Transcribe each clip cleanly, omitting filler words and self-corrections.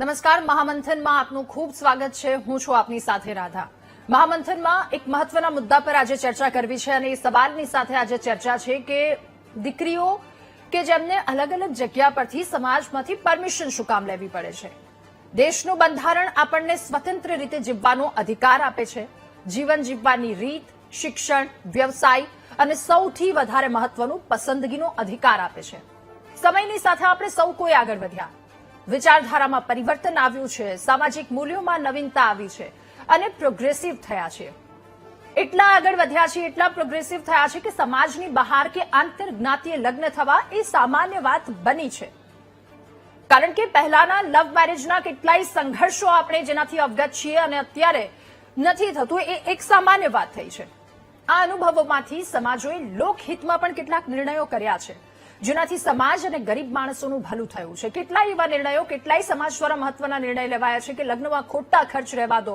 નમસ્કાર, મહામંથનમાં આપનું ખૂબ સ્વાગત છે. હું છું આપની સાથે રાધા. મહામંથનમાં એક મહત્વના મુદ્દા પર આજે ચર્ચા કરવી છે અને એ સવાલની સાથે આજે ચર્ચા છે કે દીકરીઓ કે જેમને અલગ અલગ જગ્યા પરથી સમાજમાંથી પરમિશન શું કામ લેવી પડે છે. દેશનું બંધારણ આપણને સ્વતંત્ર રીતે જીવવાનો અધિકાર આપે છે. જીવન જીવવાની રીત, શિક્ષણ, વ્યવસાય અને સૌથી વધારે મહત્વનું પસંદગીનો અધિકાર આપે છે. સમયની સાથે આપણે સૌ કોઈ આગળ વધ્યા, વિચારધારામાં પરિવર્તન આવ્યું છે, સામાજિક મૂલ્યોમાં નવીનતા આવી છે અને પ્રોગ્રેસિવ થયા છે. એટલા આગળ વધ્યા છે, એટલા પ્રોગ્રેસિવ થયા છે કે સમાજની બહાર કે આંતર જ્ઞાતીય લગ્ન થવા એ સામાન્ય વાત બની છે. કારણ કે પહેલાના લવ મેરેજના કેટલાય સંઘર્ષો આપણે જેનાથી અવગત છીએ અને અત્યારે નથી થતું, એ એક સામાન્ય વાત થઈ છે. આ અનુભવોમાંથી સમાજોએ લોકહિતમાં પણ કેટલાક નિર્ણયો કર્યા છે જેનાથી સમાજ અને ગરીબ માણસોનું ભલું થયું છે. કેટલાય એવા નિર્ણયો, કેટલાય સમાજ દ્વારા મહત્વના નિર્ણય લેવાયા છે કે લગ્નમાં ખોટા ખર્ચ રહેવા દો.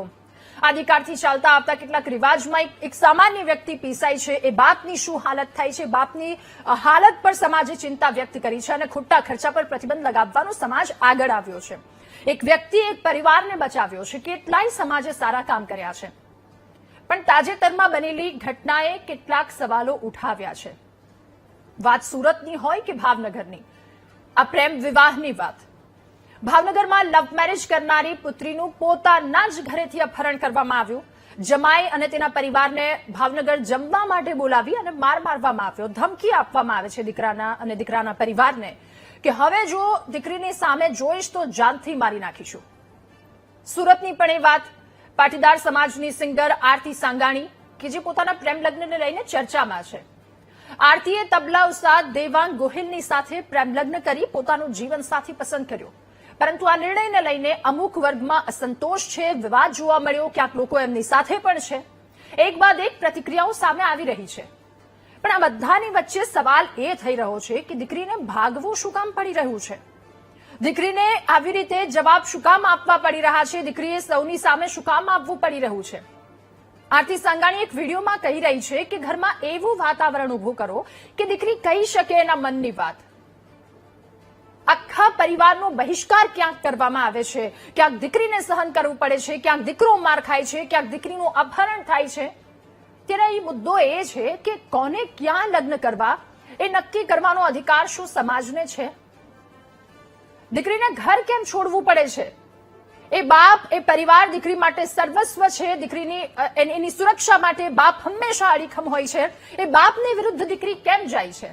આદિકાળથી ચાલતા આવતા કેટલાક રિવાજમાં એક સામાન્ય વ્યક્તિ પીસાય છે, એ બાપની શું હાલત થાય છે, બાપની હાલત પર સમાજે ચિંતા વ્યક્ત કરી છે અને ખોટા ખર્ચા પર પ્રતિબંધ લગાવવાનો સમાજ આગળ આવ્યો છે. એક વ્યક્તિ એક પરિવારને બચાવ્યો છે. કેટલાય સમાજે સારા કામ કર્યા છે. પણ તાજેતરમાં બનેલી ઘટનાએ કેટલાક સવાલો ઉઠાવ્યા છે. વાત સુરતની હોય કે ભાવનગરની, આ પ્રેમ વિવાહની વાત. ભાવનગરમાં લવ મેરેજ કરનારી પુત્રીનું પોતાના જ ઘરેથી અપહરણ કરવામાં આવ્યું. જમાઈ અને તેના પરિવારને ભાવનગર જમવા માટે બોલાવી અને માર મારવામાં આવ્યો. ધમકી આપવામાં આવે છે દીકરાના અને દીકરાના પરિવારને કે હવે જો દીકરીની સામે જોઈશ તો જાનથી મારી નાખીશું. સુરતની પણ એ વાત. પાટીદાર સમાજની સિંગર આરતી સાંગાણી કે જે પોતાના પ્રેમ લગ્નને લઈને ચર્ચામાં છે. આરતીએ તબલા ઉસ્તાદ દેવાંગ ગોહિલની સાથે પ્રેમ લગ્ન કરી પોતાનું જીવનસાથી પસંદ કર્યો. પરંતુ આ નિર્ણયને લઈને અમુક વર્ગમાં અસંતોષ છે, વિવાદ જોવા મળ્યો. ક્યાંક લોકો એમની સાથે પણ છે. એક બાદ એક પ્રતિક્રિયાઓ સામે આવી રહી છે. પણ આ બધાની વચ્ચે સવાલ એ થઈ રહ્યો છે કે દીકરીને ભાગવું શું કામ પડી રહ્યું છે. દીકરીને આવી રીતે જવાબ શું કામ આપવા પડી રહ્યા છે. દીકરીએ સૌની સામે શું કામ આપવું પડી રહ્યું છે. આરતી સાંગાણી એક વિડીયોમાં કહી રહી છે કે ઘરમાં એવું વાતાવરણ ઉભું કરો કે દીકરી કહી શકે એના મનની વાત. આખા પરિવારનો બહિષ્કાર ક્યાંક કરવામાં આવે છે, ક્યાંક દીકરીને સહન કરવું પડે છે, ક્યાંક દીકરો માર ખાય છે, ક્યાંક દીકરીનું અપહરણ થાય છે. ત્યારે એ મુદ્દો એ છે કે કોને ક્યાં લગ્ન કરવા એ નક્કી કરવાનો અધિકાર શું સમાજને છે. દીકરીને ઘર કેમ છોડવું પડે છે. એ બાપ, એ પરિવાર દીકરી માટે સર્વસ્વ છે. દીકરીની એની સુરક્ષા માટે બાપ હંમેશા અડીખમ હોય છે. એ બાપની વિરુદ્ધ દીકરી કેમ જાય છે.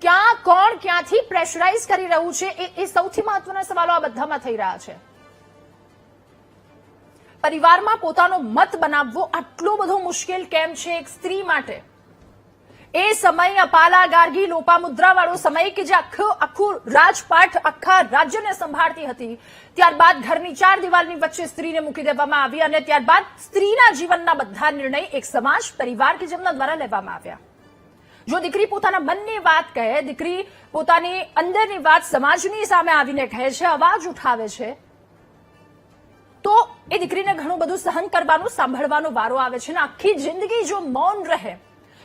ક્યાં કોણ ક્યાંથી પ્રેશરાઇઝ કરી રહ્યું છે, એ સૌથી મહત્વના સવાલો આ બધામાં થઈ રહ્યા છે. પરિવારમાં પોતાનો મત બનાવવો આટલો બધો મુશ્કેલ કેમ છે એક સ્ત્રી માટે. એ સમય અપાલા ગાર્ગી લોપામુદ્રા વાળો સમય કે જે આખું રાજપાઠ આખા રાજ્યને સંભાળતી હતી. ત્યારબાદ ઘરની ચાર દિવાલની વચ્ચે સ્ત્રીને મૂકી દેવામાં આવી અને ત્યારબાદ સ્ત્રીના જીવનના બધા નિર્ણય એક સમાજ, પરિવાર કે જેમના દ્વારા લેવામાં આવ્યા. જો દીકરી પોતાના મનની વાત કહે, દીકરી પોતાની અંદરની વાત સમાજની સામે આવીને કહે છે, અવાજ ઉઠાવે છે, તો એ દીકરીને ઘણું બધું સહન કરવાનું, સાંભળવાનો વારો આવે છે. અને આખી જિંદગી જો મૌન રહે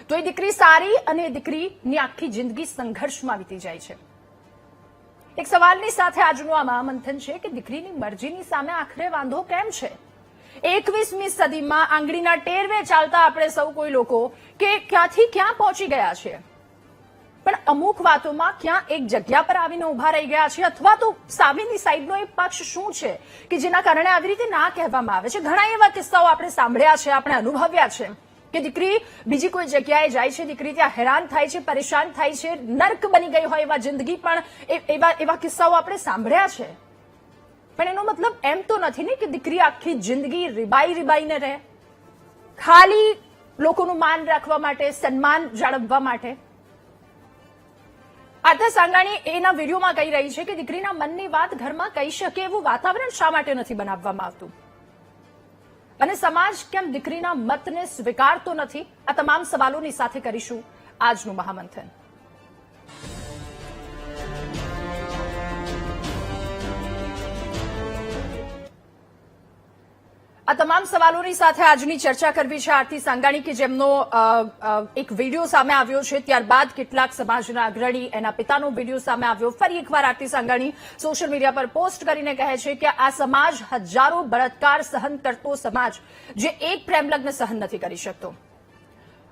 તો એ દીકરી સારી અને એ દીકરીની આખી જિંદગી સંઘર્ષમાં વીતી જાય છે. એક સવાલની સાથે આજનું આ મહામંથન છે કે દીકરીની મરજીની સામે આખરે વાંધો કેમ છે. 21મી સદીમાં આંગળીના ટેરવે ચાલતા આપણે સૌ કોઈ લોકો કે ક્યાંથી ક્યાં પહોંચી ગયા છે. પણ અમુક વાતોમાં ક્યાં એક જગ્યા પર આવીને ઉભા રહી ગયા છે અથવા તો સામેની સાઈડનો એ પક્ષ શું છે કે જેના કારણે આવી રીતે ના કહેવામાં આવે છે. ઘણા એવા કિસ્સાઓ આપણે સાંભળ્યા છે, આપણે અનુભવ્યા છે કે દીકરી બીજી કોઈ જગ્યાએ જાય છે, દીકરી ત્યાં હેરાન થાય છે, પરેશાન થાય છે, નર્ક બની ગઈ હોય એવા જિંદગી પણ એવા કિસ્સાઓ આપણે સાંભળ્યા છે. પણ એનો મતલબ એમ તો નથી ને કે દીકરી આખી જિંદગી રીબાઈને રહે, ખાલી લોકોનું માન રાખવા માટે, સન્માન જાળવવા માટે. આરતી સાંગાણી એના વિડીયોમાં કહી રહી છે કે દીકરીના મનની વાત ઘરમાં કહી શકે એવું વાતાવરણ શા માટે નથી બનાવવામાં આવતું અને સમાજ કેમ દીકરીના મતને સ્વીકારતો નથી. આ તમામ સવાલોની સાથે કરીશું આજનું મહામંથન. આ તમામ સવાલોની સાથે આજની ચર્ચા કરવી છે આરતી સાંગાણી કે જેમનો એક વિડીયો સામે આવ્યો છે, ત્યારબાદ કેટલાક સમાજના અગ્રણી એના પિતાનો વિડીયો સામે આવ્યો. ફરી એકવાર આરતી સાંગાણી સોશિયલ મીડિયા પર પોસ્ટ કરીને કહે છે કે આ સમાજ હજારો બળાત્કાર સહન કરતો સમાજ જે એક પ્રેમ લગ્ન સહન નથી કરી શકતો.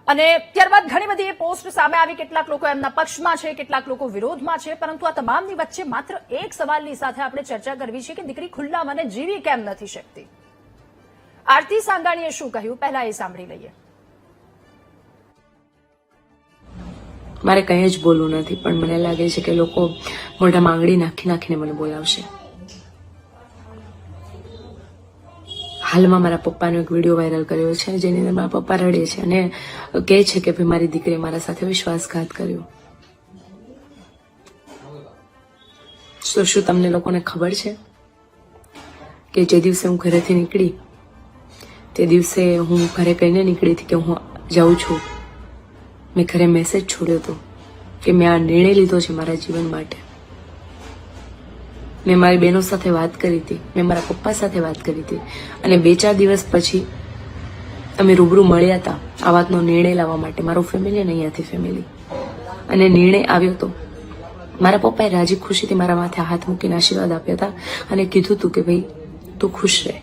અને ત્યારબાદ ઘણી બધી એ પોસ્ટ સામે આવી. કેટલાક લોકો એમના પક્ષમાં છે, કેટલાક લોકો વિરોધમાં છે, પરંતુ આ તમામની વચ્ચે માત્ર એક સવાલની સાથે આપણે ચર્ચા કરવી છે કે દીકરી ખુલ્લા મને જીવી કેમ નથી શકતી. આરતી સાંગાણીએ શું કહ્યું પહેલા એ સાંભળી લઈએ. મારે કંઈ જ બોલવું નથી, પણ મને લાગે છે કે લોકો મોઢામાં આંગળી નાખી નાખીને મને બોલાવશે. હાલમાં મારા પપ્પાનો એક વિડીયો વાયરલ કર્યો છે જેની અંદર મારા પપ્પા રડે છે અને કહે છે કે ભાઈ મારી દીકરીએ મારા સાથે વિશ્વાસઘાત કર્યો. તો શું તમને લોકોને ખબર છે કે જે દિવસે હું ઘરેથી નીકળી તે દિવસે હું ઘરે કહીને નીકળી હતી કે હું જાઉં છું. મેં ઘરે મેસેજ છોડ્યો હતો કે મેં આ નિર્ણય લીધો છે મારા જીવન માટે. મેં મારી બહેનો સાથે વાત કરી હતી, મેં મારા પપ્પા સાથે વાત કરી હતી અને 2-4 દિવસ પછી અમે રૂબરૂ મળ્યા હતા આ વાતનો નિર્ણય લાવવા માટે. મારું ફેમિલી અને અહીંયાથી ફેમિલી, અને નિર્ણય આવ્યો હતો. મારા પપ્પાએ રાજી ખુશીથી મારા માથે હાથ મૂકીને આશીર્વાદ આપ્યા હતા અને કીધું હતું કે ભાઈ તું ખુશ રહે,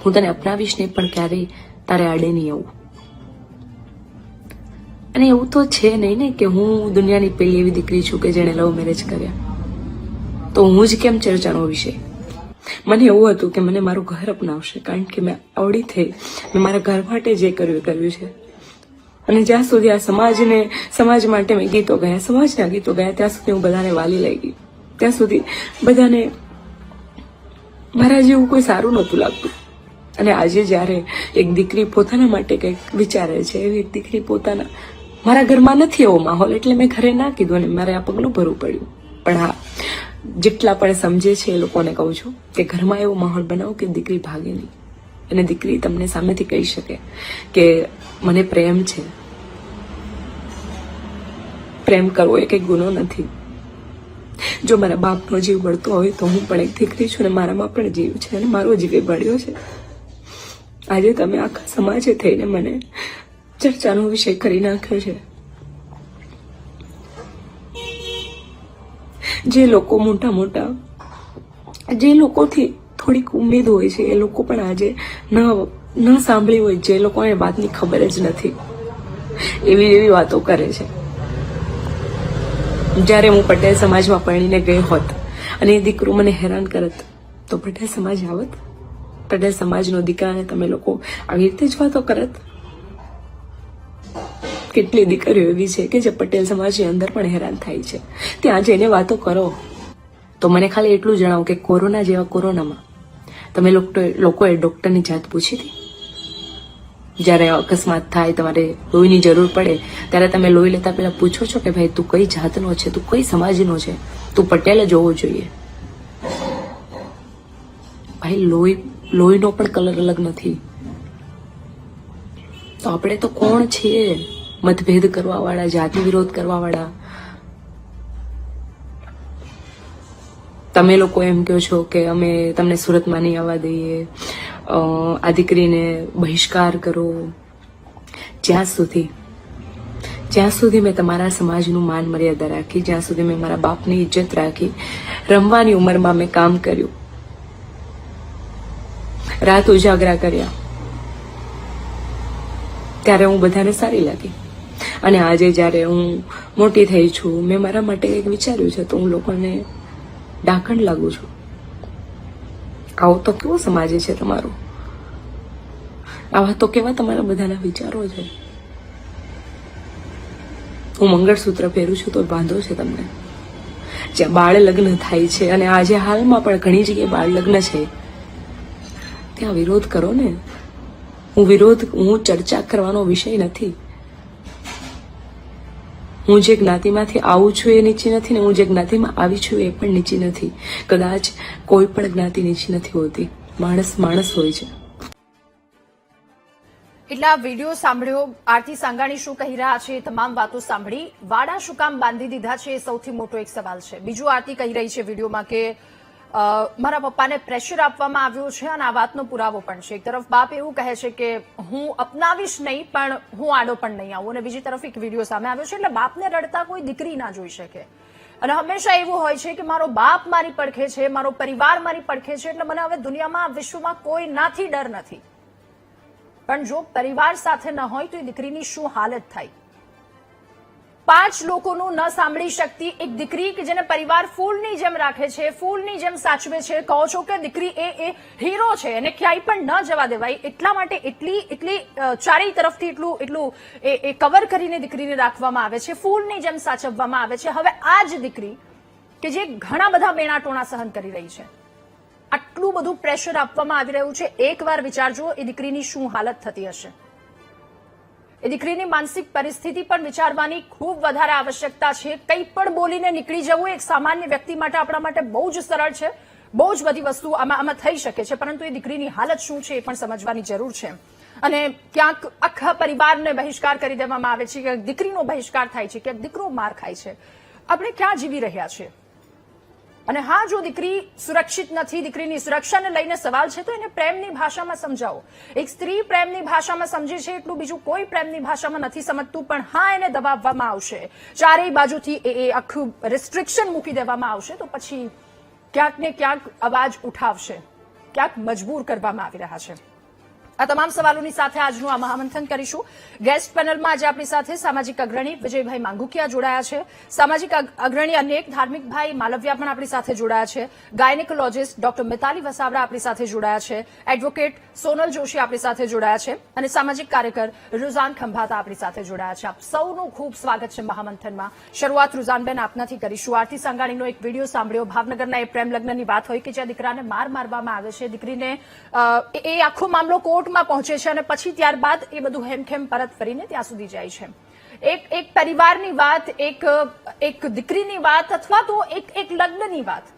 હું તને અપનાવીશ નહીં પણ ક્યારેય તારે આડે નહીં આવું. અને એવું તો છે નહીં ને કે હું દુનિયાની પહેલી એવી દીકરી છું કે જેણે લવ મેરેજ કર્યા, તો હું જ કેમ ચર્ચાનો વિષય. મને એવું હતું કે મને મારું ઘર અપનાવશે, કારણ કે મેં આવડી થઈ, મેં મારા ઘર માટે જે કર્યું એ કર્યું છે. અને જ્યાં સુધી આ સમાજ માટે મેં ગીતો ગયા, સમાજના ગીતો ગયા, ત્યાં સુધી હું બધાને વાલી લઈ ગઈ. ત્યાં સુધી બધાને મારા જેવું કોઈ સારું નહોતું લાગતું. અને આજે જ્યારે એક દીકરી પોતાના માટે કંઈક વિચારે છે, એવી એક દીકરી પોતાના, મારા ઘરમાં નથી એવો માહોલ એટલે મેં ઘરે ના કીધું અને મારે આ પગલું ભરવું પડ્યું. પણ હા, જેટલા પણ સમજે છે એ લોકોને કહું છું કે ઘરમાં એવો માહોલ બનાવો કે દીકરી ભાગે નહીં અને દીકરી તમને સામેથી કહી શકે કે મને પ્રેમ છે. પ્રેમ કરવો એ કંઈ ગુનો નથી. જો મારા બાપનો જીવ બળતો હોય તો હું પણ એક દીકરી છું અને મારામાં પણ જીવ છે અને મારો જીવ બળ્યો છે. આજે તમે આખા સમાજે થઈને મને ચર્ચાનો વિષય કરી નાખ્યો છે. જે લોકો મોટા જે લોકોથી થોડીક ઉમેદ હોય છે એ લોકો પણ આજે ન સાંભળી હોય, જે લોકોને વાતની ખબર જ નથી, એવી વાતો કરે છે. જ્યારે હું પટેલ સમાજમાં પરણીને ગઈ હોત અને એ દીકરો મને હેરાન કરત તો પટેલ સમાજ આવત? પટેલ સમાજનો દીકરાને તમે લોકો આવી રીતે જ વાતો કરત? કેટલી દીકરીઓ એવી છે કે જે પટેલ સમાજની અંદર પણ હેરાન થાય છે. ત્યાં જઈને વાતો કરો. તો મને ખાલી એટલું જણાવો કે કોરોના જેવા કોરોનામાં તમે લોકોએ ડોક્ટરની જાત પૂછી હતી? જ્યારે અકસ્માત થાય, તમારે લોહીની જરૂર પડે, ત્યારે તમે લોહી લેતા પહેલા પૂછો છો કે ભાઈ તું કઈ જાતનો છે, તું કઈ સમાજનો છે, તું પટેલ જ હોવો જોઈએ? ભાઈ લોહીનો પણ કલર અલગ નથી. તો આપણે તો કોણ છીએ મતભેદ કરવા વાળા, જાતિ વિરોધ કરવા વાળા? તમે લોકો એમ કહો છો કે અમે તમને સુરતમાં નહીં આવવા દઈએ, આ દીકરીને બહિષ્કાર કરો. જ્યાં સુધી મેં તમારા સમાજનું માન મર્યાદા રાખી, જ્યાં સુધી મેં મારા બાપની ઇજ્જત રાખી, રમવાની ઉંમરમાં મેં કામ કર્યું, રાત ઉજાગરા કર્યા, ત્યારે હું બધાને સારી લાગી. અને આજે જ્યારે હું મોટી થઈ છું, મેં મારા માટે કંઈક વિચાર્યું છે, તો હું લોકોને ડાકણ લાગુ છું. આવો તો કેવો સમાજ છે તમારો? આવા તો કેવા તમારા બધાના વિચારો છે? હું મંગળસૂત્ર પહેરું છું તો વાંધો છે તમને? જ્યાં બાળ લગ્ન થાય છે અને આજે હાલમાં પણ ઘણી જગ્યાએ બાળ લગ્ન છે, ત્યાં વિરોધ કરો ને. હું ચર્ચા કરવાનો વિષય નથી. હું જે જ્ઞાતિમાંથી આવું છું એ નીચી નથી ને હું જે જ્ઞાતિમાં આવી છું એ પણ નીચી નથી. કદાચ કોઈ પણ જ્ઞાતિ નીચી નથી હોતી. માણસ હોય છે. એટલે આ વિડીયો સાંભળ્યો, આરતી સાંગાણી શું કહી રહ્યા છે, તમામ વાતો સાંભળી. વાડા શું કામ બાંધી દીધા છે એ સૌથી મોટો એક સવાલ છે. બીજું આરતી કહી રહી છે વિડીયોમાં કે મારા પપ્પાને પ્રેશર આપવામાં આવ્યું છે અને આ વાતનો પુરાવો પણ છે. એક તરફ બાપ એવું કહે છે કે હું અપનાવીશ નહીં પણ હું આડો પણ નહીં આવું, અને બીજી તરફ એક વિડીયો સામે આવ્યો છે. એટલે બાપને રડતા કોઈ દીકરી ના જોઈ શકે, અને હંમેશા એવું હોય છે કે મારો બાપ મારી પડખે છે, મારો પરિવાર મારી પડખે છે, એટલે મને હવે દુનિયામાં વિશ્વમાં કોઈ નાથી ડર નથી. પણ જો પરિવાર સાથે ન હોય તો એ દીકરીની શું હાલત થાય? 5 લોકોનું ન સાંભળી શકતી એક દીકરી કે જેને પરિવાર ફૂલની જેમ રાખે છે, ફૂલની જેમ સાચવે છે. કહો છો કે દીકરી એ હીરો છે, એને ક્યાંય પણ ન જવા દેવાય, એટલા માટે એટલી ચારેય તરફથી એટલું એ કવર કરીને દીકરીને રાખવામાં આવે છે, ફૂલની જેમ સાચવવામાં આવે છે. હવે આ જ દીકરી કે જે ઘણા બધા બેણાટોણા સહન કરી રહી છે, આટલું બધું પ્રેશર આપવામાં આવી રહ્યું છે, એકવાર વિચારજો એ દીકરીની શું હાલત થતી હશે. એ દીકરીની માનસિક પરિસ્થિતિ પણ વિચારવાની ખૂબ વધારે આવશ્યકતા છે. કંઈ પણ બોલીને નીકળી જવું એક સામાન્ય વ્યક્તિ માટે, આપણા માટે બહુ જ સરળ છે, બહુ જ બધી વસ્તુ આમાં થઈ શકે છે, પરંતુ એ દીકરીની હાલત શું છે એ પણ સમજવાની જરૂર છે. અને ક્યાંક આખા પરિવારને બહિષ્કાર કરી દેવામાં આવે છે, ક્યાંક દીકરીનો બહિષ્કાર થાય છે, ક્યાંક દીકરો માર ખાય છે. આપણે ક્યાં જીવી રહ્યા છીએ? અને હા, જો દીકરી સુરક્ષિત નથી, દીકરીની સુરક્ષાને લઈને સવાલ છે, તો એને પ્રેમની ભાષામાં સમજાવો. એક સ્ત્રી પ્રેમની ભાષામાં સમજે છે એટલું બીજું કોઈ પ્રેમની ભાષામાં નથી સમજતું. પણ હા, એને દબાવવામાં આવશે, ચારેય બાજુથી એ આખું રિસ્ટ્રિક્શન મૂકી દેવામાં આવશે, તો પછી ક્યાંક ને ક્યાંક અવાજ ઉઠાવશે, ક્યાંક મજબૂર કરવામાં આવી રહ્યા છે. આ તમામ સવાલોની સાથે આજનું આ મહામંથન કરીશું. ગેસ્ટ પેનલમાં આજે આપણી સાથે સામાજિક અગ્રણી વિજયભાઈ માંગુકિયા જોડાયા છે, સામાજિક અગ્રણી અનેક ધાર્મિકભાઈ માલવિયા પણ આપણી સાથે જોડાયા છે, ગાયનેકોલોજીસ્ટ ડોક્ટર મિતાલી વસાવડા આપણી સાથે જોડાયા છે, એડવોકેટ સોનલ જોશી આપણી સાથે જોડાયા છે, અને સામાજિક કાર્યકર રુઝાન ખંભાતા આપણી સાથે જોડાયા છે. આપ સૌનું ખૂબ સ્વાગત છે મહામંથનમાં. શરૂઆત રુઝાનબેન આપનાથી કરીશું. આરતી સંઘાણીનો એક વિડીયો સાંભળ્યો, ભાવનગરના એ પ્રેમ લગ્નની વાત હોય કે જ્યાં દીકરાને મારવામાં આવે છે, દીકરીને એ આખો મામલો કોર્ટમાં પહોંચે છે, અને પછી ત્યારબાદ એ બધું હેમખેમ પરત ફરીને ત્યાં સુધી જાય છે. એક પરિવારની વાત, એક દીકરીની વાત, અથવા તો એક લગ્નની વાત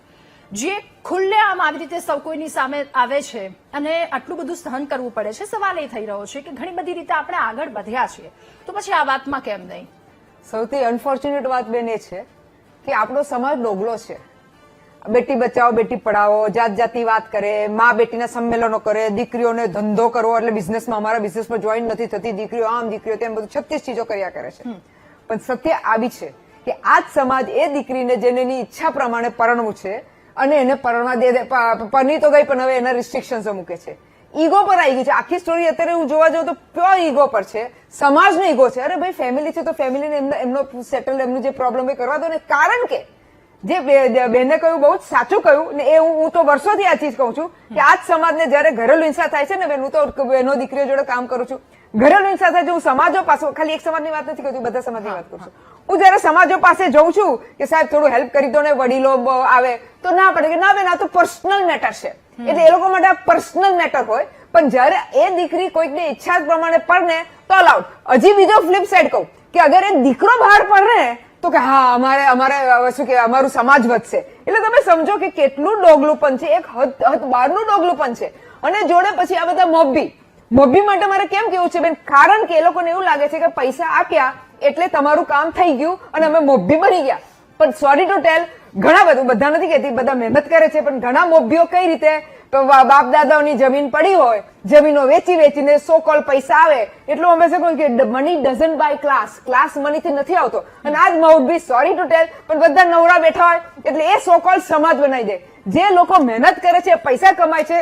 જે ખુલ્લેઆમ આવી રીતે સૌ કોઈની સામે આવે છે અને આટલું બધું સહન કરવું પડે છે. સવાલ એ થઈ રહ્યો છે કે ઘણી બધી રીતે આપણે આગળ વધ્યા છીએ, તો પછી આ વાતમાં કેમ નહીં? સૌથી અનફોર્ચ્યુનેટ વાત બેન એ છે કે આપણો સમાજ ડોગલો છે. બેટી બચાવો, બેટી પઢાવો, જાત જાતની વાત કરે, મા બેટીના સંમેલનો કરે, દીકરીઓને ધંધો કરવો એટલે બિઝનેસમાં, અમારા બિઝનેસમાં જોઈન નથી થતી, દીકરીઓ આમ દીકરીઓ તેમ, બધું 36 ચીજો કર્યા કરે છે. પણ સત્ય આવી છે કે આ જ સમાજ એ દીકરીને જેને એની ઈચ્છા પ્રમાણે પરણવું છે અને એને પરણવા દે, પરણી તો ગઈ પણ હવે એના રિસ્ટ્રિક્શન્સ મૂકે છે. ઈગો પર આવી ગઈ છે આખી સ્ટોરી. અત્યારે હું જોવા જાઉં તો પ્યોર ઈગો પર છે, સમાજનો ઈગો છે. અરે ભાઈ, ફેમિલી છે તો ફેમિલીને એમનો સેટલ, એમનું જે પ્રોબ્લેમ એ કરવા દો ને. કારણ કે જે બેને કહ્યું બહુ જ સાચું કહ્યું ને, એ હું તો વર્ષોથી આ ચીજ કહું છું કે આ જ સમાજને જયારે ઘરેલું હિંસા થાય છે ને બેન, હું તો બહેનો દીકરીઓ જોડે કામ કરું છું, ઘરેલું હિંસા થાય છે, હું સમાજો પાસે, ખાલી એક સમાજની વાત નથી કરતી, બધા સમાજની વાત કરું છું. હું જયારે સમાજો પાસે જઉં છું કે સાહેબ થોડું હેલ્પ કરી દો ને, વડીલો આવે તો ના પડે કે ના બેન આ તો પર્સનલ મેટર છે, એટલે એ લોકો માટે આ પર્સનલ મેટર હોય. પણ જયારે એ દીકરી કોઈકની ઈચ્છા પ્રમાણે પરણે તો અલાઉડ. હજી બીજો ફ્લિપ સાઈડ કહું કે અગર એ દીકરો બહાર પરણે તો કે હા અમારે શું કે અમારું સમાજ વધશે. એટલે તમે સમજો કે કેટલું ડોગલું છે, એક હદ બહારનું ડોગલું છે. અને જોડે પછી આ બધા મોભી માટે મારે કેમ કેવું છે બેન? કારણ કે એ લોકોને એવું લાગે છે કે પૈસા આપ્યા એટલે તમારું કામ થઈ ગયું અને અમે મોભી બની ગયા. પણ સોરી ટુ ટેલ, ઘણા બધું, બધા નથી કહેતી, બધા મહેનત કરે છે, પણ ઘણા મોભીઓ કઈ રીતે બાપ દાદાઓની જમીન પડી હોય, જમીનો વેચીને સો કોલ પૈસા આવે. એટલું હંમેશા કહું કે મની ડઝન્ટ બાય ક્લાસ મનીથી નથી આવતો. અને આજ મોભી, સોરી ટુ ટેલ, પણ બધા નવરા બેઠા હોય એટલે એ સો કોલ સમાજ બનાવી દે. જે લોકો મહેનત કરે છે, પૈસા કમાય છે,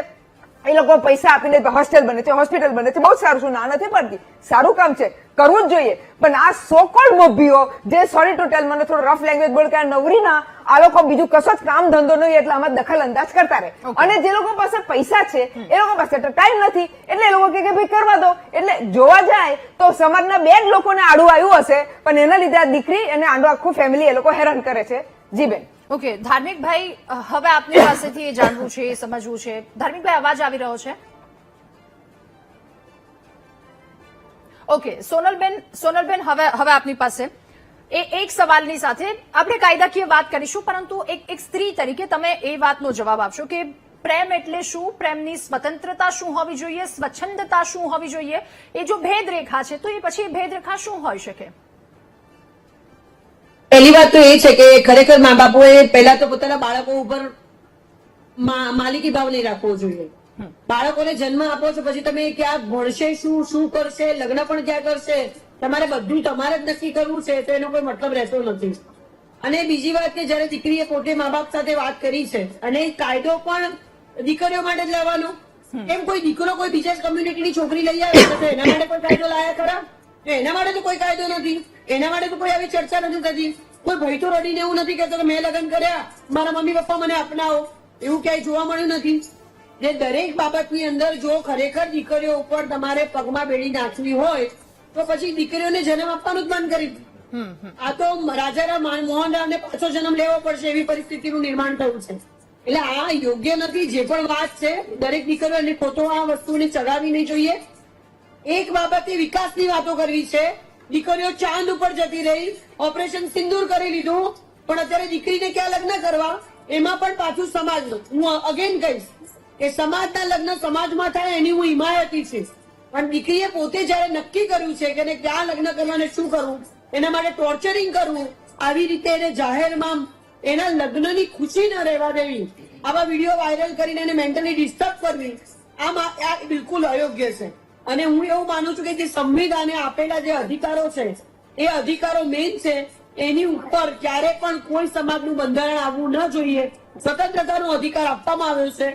એ લોકો પૈસા આપીને હોસ્ટેલ બને છે, હોસ્પિટલ બને છે. બહુ સારું, શું ના નથી પડતી, સારું કામ છે, કરવું જ જોઈએ. પણ આ સો કોલ્ડ મોભીઓ જે, સોરી ટુ ટેલ, મને થોડું રફ લેંગ્વેજ બોલ કે આ નવરીના, આ લોકો બીજું કશો જ કામ ધંધો નહીં એટલે આમાં દખલ અંદાજ કરતા રહે. અને જે લોકો પાસે પૈસા છે એ લોકો પાસે ટાઈમ નથી એટલે એ લોકો કે ભાઈ કરવા દો. એટલે જોવા જાય તો સમાજના 2 જ લોકોને આડું આવ્યું હશે, પણ એના લીધે આ દીકરી અને આડું આખું ફેમિલી એ લોકો હેરાન કરે છે. જી બેન. ઓકે, ધાર્મિકભાઈ, હવે આપની પાસેથી એ જાણવું છે, એ સમજવું છે. ધાર્મિકભાઈ, અવાજ આવી રહ્યો છે? ઓકે, સોનલબેન, હવે આપની પાસે એક સવાલની સાથે આપણે કાયદાકીય વાત કરીશું, પરંતુ એક સ્ત્રી તરીકે તમે એ વાતનો જવાબ આપશો કે પ્રેમ એટલે શું, પ્રેમની સ્વતંત્રતા શું હોવી જોઈએ, સ્વચ્છંદતા શું હોવી જોઈએ? એ જો ભેદરેખા છે તો એ પછી ભેદરેખા શું હોઈ શકે? પહેલી વાત તો એ છે કે ખરેખર મા બાપોએ પહેલા તો પોતાના બાળકો ઉપર માલિકી ભાવ નહીં રાખવો જોઈએ. બાળકોને જન્મ આપો છો પછી તમે ક્યાં ભણશે, શું કરશે, લગ્ન પણ ક્યાં કરશે, તમારે બધું તમારે જ નક્કી કરવું છે તો એનો કોઈ મતલબ રહેતો નથી. અને બીજી વાત કે જયારે દીકરીએ પોતે મા બાપ સાથે વાત કરી છે અને કાયદો પણ દીકરીઓ માટે જ લેવાનો, એમ કોઈ દીકરો કોઈ બીજા કમ્યુનિટીની છોકરી લઈ આવે તો એના માટે કોઈ કાયદો લાયા ખરા? એના માટે તો કોઈ કાયદો નથી, એના માટે તો કોઈ આવી ચર્ચા નથી થતી. કોઈ ભાઈ તો રડીને એવું નથી કહેતો કે મેં લગ્ન કર્યા, મારા મમ્મી પપ્પા મને અપનાવો, એવું ક્યાંય જોવા મળ્યું નથી. જે દરેક બાબતની અંદર જો ખરેખર દીકરીઓ ઉપર તમારે પગમાં બેડી નાખવી હોય તો પછી દીકરીઓને જન્મ આપવાનું જ બંધ કરી દીધું. આ તો રાજારામ મોહનરાવને પાછો જન્મ લેવો પડશે એવી પરિસ્થિતિનું નિર્માણ થયું છે. એટલે આ યોગ્ય નથી. જે પણ વાત છે દરેક દીકરીઓને પોતો આ વસ્તુને ચગાવી નહીં જોઈએ. એક બાબતે વિકાસની વાતો કરવી છે. દીકરીઓ ચાંદ ઉપર જતી રહી, ઓપરેશન સિંદૂર કરી લીધું, પણ અત્યારે દીકરીને ક્યાં લગ્ન કરવા, એમાં પણ પાછું સમાજનું. હું અગેન કહીશ કે સમાજના લગ્ન સમાજમાં થાય એની હું હિમાયતી છે, પણ દીકરીએ પોતે જયારે નક્કી કર્યું છે કે એને ક્યાં લગ્ન કરવા અને શું કરવું, એના માટે ટોર્ચરિંગ કરવું, આવી રીતે એને જાહેરમાં એના લગ્નની ખુશી ન રહેવા દેવી, આવા વિડીયો વાયરલ કરીને એને મેન્ટલી ડિસ્ટર્બ કરવી, આ બિલકુલ અયોગ્ય છે. અને હું એવું માનું છું કે જે સંવિધાને આપેલા જે અધિકારો છે એ અધિકારો મેઇન છે, એની ઉપર ક્યારે પણ કોઈ સમાજનું બંધારણ આવવું ન જોઈએ. સ્વતંત્રતાનો અધિકાર આપવામાં આવ્યો છે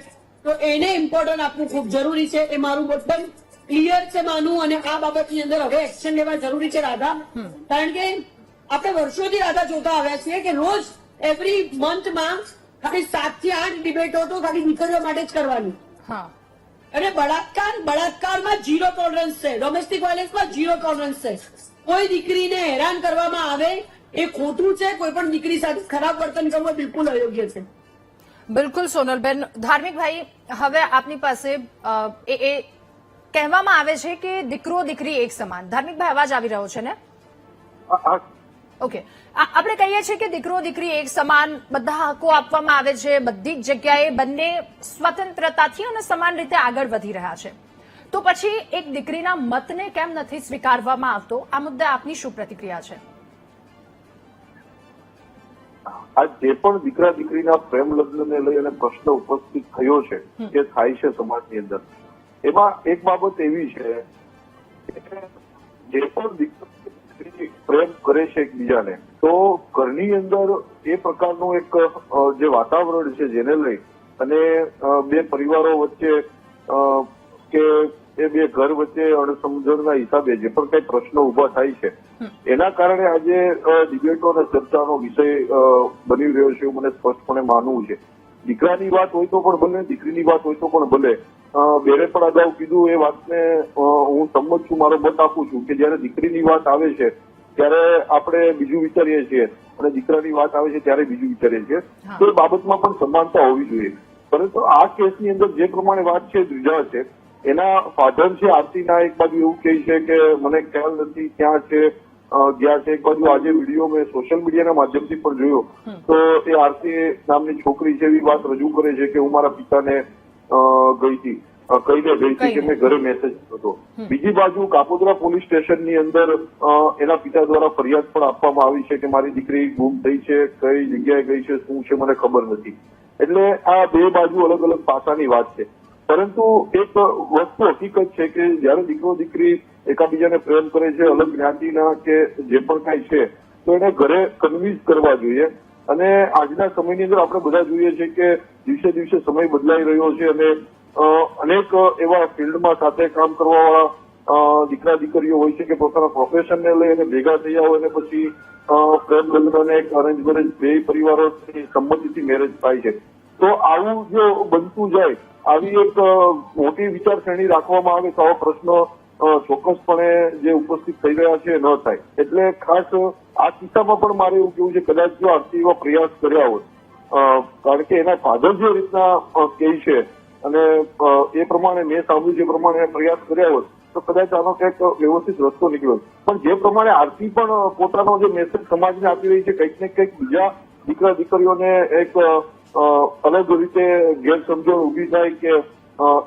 તો એને ઇમ્પોર્ટન્ટ આપવું ખૂબ જરૂરી છે. એ મારું બધું ક્લિયર છે માનું. અને આ બાબતની અંદર હવે એક્શન લેવા જરૂરી છે રાધા, કારણ કે આપણે વર્ષોથી રાધા જોતા આવ્યા છીએ કે રોજ એવરી મંથમાં ખાલી 7 થી 8 ડિબેટો તો ખાલી દીકરીઓ માટે જ કરવાની. અને બળાત્કારમાં 0 ટોલરન્સ છે, ડોમેસ્ટિક વાયલન્સમાં 0 ટોલરન્સ છે. કોઈ દીકરીને હેરાન કરવામાં આવે એ ખોટું છે. કોઈ પણ દીકરી સાથે ખરાબ વર્તન કરવું બિલકુલ અયોગ્ય છે. બિલકુલ સોનલબેન. ધાર્મિકભાઈ, હવે આપની પાસે એ કહેવામાં આવે છે કે દીકરો દીકરી એક સમાન. ધાર્મિકભાઈ, અવાજ આવી રહ્યો છે ને? ઓકે. આપણે કહીએ છીએ કે દીકરો દીકરી એક સમાન, બધા હકો આપવામાં આવે છે, બધી જ જગ્યાએ બંને સ્વતંત્રતાથી અને સમાન રીતે આગળ વધી રહ્યા છે. તો પછી એક દીકરીના મતને કેમ નથી સ્વીકારવામાં આવતો? આ મુદ્દે આપની શું પ્રતિક્રિયા છે? આ જે પણ દીકરા દીકરીના પ્રેમ લગ્નને લઈ અને પ્રશ્ન ઉપસ્થિત થયો છે કે થાય છે સમાજની અંદર, એમાં એક બાબત એવી છે કે જે પણ દીકરી પ્રેમ કરે છે એકબીજાને, તો ઘરની અંદર એ પ્રકારનું એક જે વાતાવરણ છે જેને લઈ અને બે પરિવારો વચ્ચે કે એ બે ઘર વચ્ચે અણસમજણના હિસાબે જે પણ કઈ પ્રશ્નો ઉભા થાય છે એના કારણે આજે ડિબેટો અને ચર્ચાનો વિષય બની રહ્યો છે એવું મને સ્પષ્ટપણે માનવું છે. દીકરાની વાત હોય તો પણ ભલે, દીકરીની વાત હોય તો પણ ભલે. બેરે પણ અગાઉ કીધું એ વાતને હું સંમત છું, મારો મત આપું છું કે જયારે દીકરીની વાત આવે છે ત્યારે આપણે બીજું વિચારીએ છીએ અને દીકરાની વાત આવે છે ત્યારે બીજું વિચારીએ છીએ. તો એ બાબતમાં પણ સમાનતા હોવી જોઈએ. પરંતુ આ કેસની અંદર જે પ્રમાણે વાત છે દ્વિજા છે, એના ફાધર છે આરતીના એક બાજુ એવું કહે છે કે મને ખ્યાલ નથી ક્યાં છે ગયા છે. એક બાજુ આજે વિડીયો મેં સોશિયલ મીડિયાના માધ્યમથી પણ જોયો તો એ આરતી નામની છોકરી છે એવી વાત રજૂ કરે છે કે હું મારા પિતાને કહીને ગઈ હતી કે મેં ઘરે મેસેજ હતો. બીજી બાજુ કાપોદ્રા પોલીસ સ્ટેશનની અંદર એના પિતા દ્વારા ફરિયાદ પણ આપવામાં આવી છે કે મારી દીકરી ગુમ થઈ છે, કઈ જગ્યાએ ગઈ છે, શું છે મને ખબર નથી. એટલે આ બે બાજુ અલગ અલગ પાસાની વાત છે. પરંતુ એક વસ્તુ હકીકત છે કે જયારે દીકરો દીકરી એકાબીજાને પ્રેમ કરે છે, અલગ જ્ઞાતિના કે જે પણ કઈ છે, તો એને ઘરે કન્વિન્સ કરવા જોઈએ. અને આજના સમયની અંદર આપણે બધા જોઈએ છે કે દિવસે દિવસે સમય બદલાઈ રહ્યો છે અને અનેક એવા ફિલ્ડમાં સાથે કામ કરવાવાળા દીકરા દીકરીઓ હોય છે કે પોતાના પ્રોફેશનને લઈ અને ભેગા થયા હોય અને પછી પ્રેમ લગ્ન અને અરેન્જ મેરેજ બે પરિવારોની સંમતિથી મેરેજ થાય છે. તો આવું જો બનતું જાય, આવી એક મોટી વિચારસરણી રાખવામાં આવે તો આવા પ્રશ્નો ચોક્કસપણે જે ઉપસ્થિત થઈ રહ્યા છે ન થાય. એટલે ખાસ આ કિસ્સામાં પણ મારે એવું કેવું છે કદાચ જો આરતી એવા પ્રયાસ કર્યા હોત, કારણ કે એના ફાધર જે રીતના કહે છે અને એ પ્રમાણે મેં સાંભળ્યું જે પ્રમાણે પ્રયાસ કર્યા હોત તો કદાચ આનો કંઈક વ્યવસ્થિત રસ્તો નીકળ્યો. પણ જે પ્રમાણે આરતી પણ પોતાનો જે મેસેજ સમાજને આપી રહી છે, કંઈક ને કંઈક બીજા દીકરા દીકરીઓને એક અલગ રીતે ગેરસમજણ ઉભી થાય કે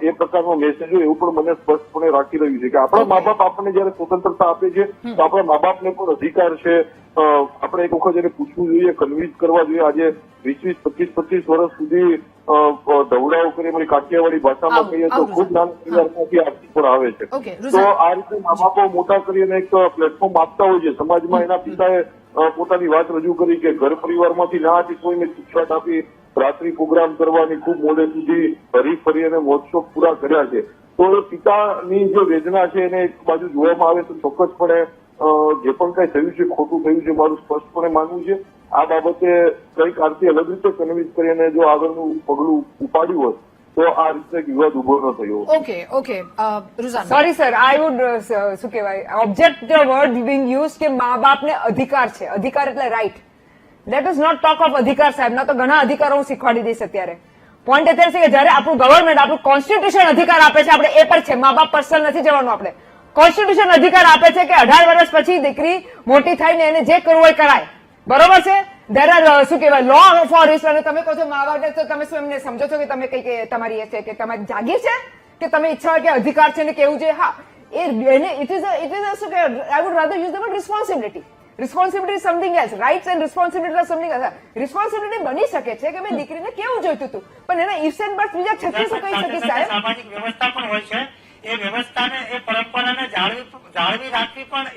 એ પ્રકારનો મેસેજ હોય એવું પણ મને સ્પષ્ટપણે રાખી રહ્યું છે કે આપણા મા બાપ આપણને જયારે સ્વતંત્રતા આપે છે તો આપણા મા બાપને પણ અધિકાર છે આપણે એક વખત એને પૂછવું જોઈએ, કન્વિન્સ કરવા જોઈએ. આજે 20-25 વર્ષ સુધી કરીએ અમારી કાઠિયાવાડી ભાષામાં કહીએ તો ખૂબ નાના પરિવારમાંથી આર્થિક પણ આવે છે. તો આ રીતે મા બાપો મોટા કરીને એક પ્લેટફોર્મ આપતા હોય છે સમાજમાં. એના પિતાએ પોતાની વાત રજૂ કરી કે ઘર પરિવારમાંથી ના હતી કોઈને શિક્ષણ આપી રાત્રિ પ્રોગ્રામ કરવાની ખૂબ મોડે સુધી હરી ફરી અને મોજશોખ પૂરા કર્યા છે. તો એ પિતાની જે વેદના છે એને એક બાજુ જોવામાં આવે તો ચોક્કસપણે જે પણ કઈ થયું છે ખોટું થયું છે મારું સ્પષ્ટપણે માનવું છે. આ બાબતે કઈક આરતી અલગ રીતે કન્વિન્સ કરીને જો આગળનું પગલું ઉપાડ્યું હોત તો આ રીતે વિવાદ ઉભો ન થયો. ઓકે રુઝાન, સોરી સર, આઈ વુડ શું કહેવાય object the word being use કે મા બાપને અધિકાર છે. અધિકાર એટલે right. Let us not talk of અધિકાર સાહેબ. ના તો ઘણા અધિકારો હું શીખવાડી દઈશ. અત્યારે પોઈન્ટ અત્યારે છે કે જયારે આપણું ગવર્મેન્ટ આપણું કોન્સ્ટિટ્યુશન અધિકાર આપે છે, આપણે એ પર છે, મા બાપ પર્સનલ નથી જવાનું. આપણે કોન્સ્ટિટ્યુશન અધિકાર આપે છે કે 18 વર્ષ પછી દીકરી મોટી થઈને એને જે કરવું હોય કરાય. બરોબર છે? દેર આર શું કહેવાય લો ફોર ઇટ. અને તમે કહો છો મા બાપ તો તમે શું એમને સમજો છો કે તમે કઈ તમારી એ છે કે તમારી જાગીર છે કે તમે ઈચ્છા હોય કે અધિકાર છે ને કેવું છે? હા, ઇટ ઇઝ શું કે I would rather use the word responsibility. Responsibility is something else. Rights and responsibility are something else. Responsibility બની શકે છે કે ભાઈ દીકરીને કેવું જોઈતું હતું, પણ એના ઇફ્સ એન્ડ બટ્સ બીજા 36 કહી શકીશ સાહેબ. સામાજિક વ્યવસ્થા પણ હોય છે. એ વ્યવસ્થાને એ પરંપરાને જાળવી રાખવી પણ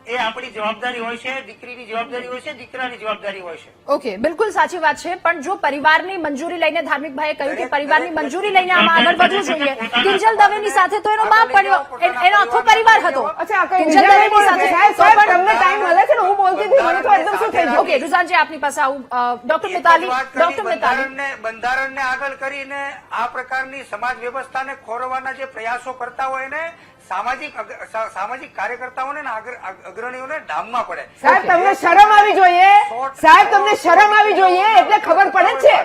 એ આપણી જવાબદારી હોય છે. દીકરીની જવાબદારી હોય છે, દીકરાની જવાબદારી હોય છે. ઓકે, બિલકુલ સાચી વાત છે. પણ જો પરિવારની મંજૂરી લઈને ધાર્મિકભાઈએ કહ્યું કે પરિવારની મંજૂરી લઈને આમાં આગળ વધવું જોઈએ. કિંજલ દવેની સાથે તો એનો બાપ પડ્યો, એનો આખો પરિવાર હતો. અચ્છા, કિંજલ દવેની સાથે સાહેબ તમને ટાઈમ મળે છે ને? હું બોલતી હતી મને તો એકદમ શું થઈ ગયું. ઓકે રુઝાનજી, આપની પાસે આવું. ડોક્ટર મિતાલી, બંધારણને આગળ કરીને આ પ્રકારની સમાજ વ્યવસ્થાને ખોરવાના જે પ્રયાસો કરતા હોય ને સામાજિક કાર્યકર્તાઓને અગ્રણીઓને ડામમાં પડે. સાહેબ તમને શરમ આવી જોઈએ. સાહેબ તમને શરમ આવી જોઈએ એટલે ખબર પડે છે.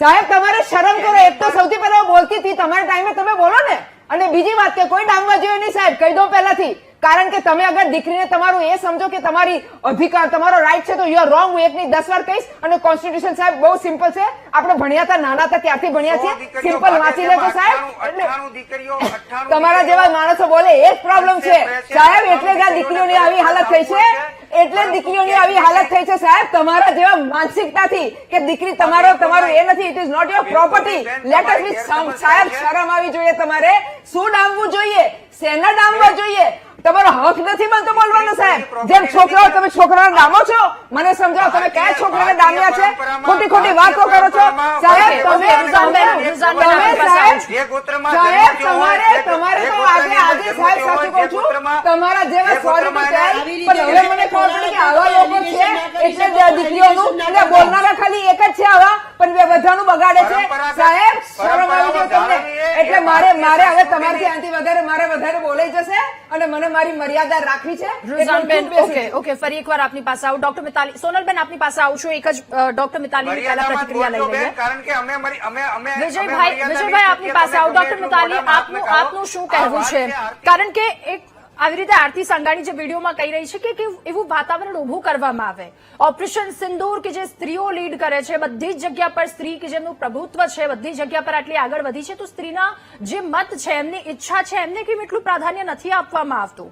સાહેબ તમારે શરમ કરો. એક તો સૌથી પહેલા બોલતી હતી, તમારા ટાઈમે તમે બોલો ને. અને બીજી વાત કે કોઈ ડામવા જોઈએ નહીં સાહેબ, કહી દો પહેલાથી. કારણ કે તમે અગર દીકરીને તમારું એ સમજો કે તમારી અધિકાર તમારો રાઈટ છે તો યુ આર રોંગ. હું એક ની 10 વાર કહીશ. અને કોન્સ્ટિટ્યુશન સાહેબ બહુ સિમ્પલ છે. આપણે ભણ્યા હતા, નાના હતા ત્યારથી ભણ્યા છીએ. સિમ્પલ વાંચી લેજો સાહેબ. તમારા જેવા માણસો બોલે એ જ પ્રોબ્લેમ છે સાહેબ. એટલે જ આ દીકરીઓની આવી હાલત થઈ છે. એટલે દીકરીઓની આવી હાલત થઈ છે સાહેબ, તમારા જેવા માનસિકતાથી કે દીકરી તમારું એ નથી. It is not your property. Let us be સાહેબ, શરમ આવી જોઈએ તમારે. શું ડામવું જોઈએ, શેના ડામવા જોઈએ? તમારો હક નથી બનતો બોલવાનો સાહેબ. જેમ છોકરાઓ તમે છોકરાને ડામો છો, મને સમજાવો તમે કયા છોકરાને ડામ્યા છે? ખોટી ખોટી વાતો કરો છો સાહેબ. તમારે તો આજે સાહેબ સાચું કહું છું, તમારા જેવા સોરી પણ હવે મને ખબર પડી કે આવા લોકો છે એટલે દીકરીઓનું બોલનારા ખાલી એક જ છે આવા, પણ બધાનું બગાડે છે સાહેબ. શરમ આવી જાય તમને. એટલે મારે હવે તમારથી આનાથી વધારે મારે વધારે બોલાઈ જશે અને મને મારી મર્યાદા રાખવી છે. રુઝાનબેન, ઓકે, ફરી એકવાર આપની પાસે આવું. ડોક્ટર મિતાલી, સોનલબેન આપની પાસે આવું છું. એક જ ડોક્ટર મિતાલીની પહેલા પ્રતિક્રિયા લઈ લઈએ. કારણ કે અમે વિજયભાઈ આપની પાસે આવું. ડોક્ટર મિતાલી, આપનું શું કહેવું છે? કારણ કે એક આવી રીતે આરતી સંઘાણી જે વિડીયોમાં કહી રહી છે કે એવું વાતાવરણ ઉભું કરવામાં આવે. ઓપરેશન સિંદૂર કે જે સ્ત્રીઓ લીડ કરે છે, બધી જ જગ્યા પર સ્ત્રી કે જેમનું પ્રભુત્વ છે, બધી જગ્યા પર આટલી આગળ વધી છે, તો સ્ત્રીના જે મત છે, એમની ઈચ્છા છે, એમને કેમ એટલું પ્રાધાન્ય નથી આપવામાં આવતું?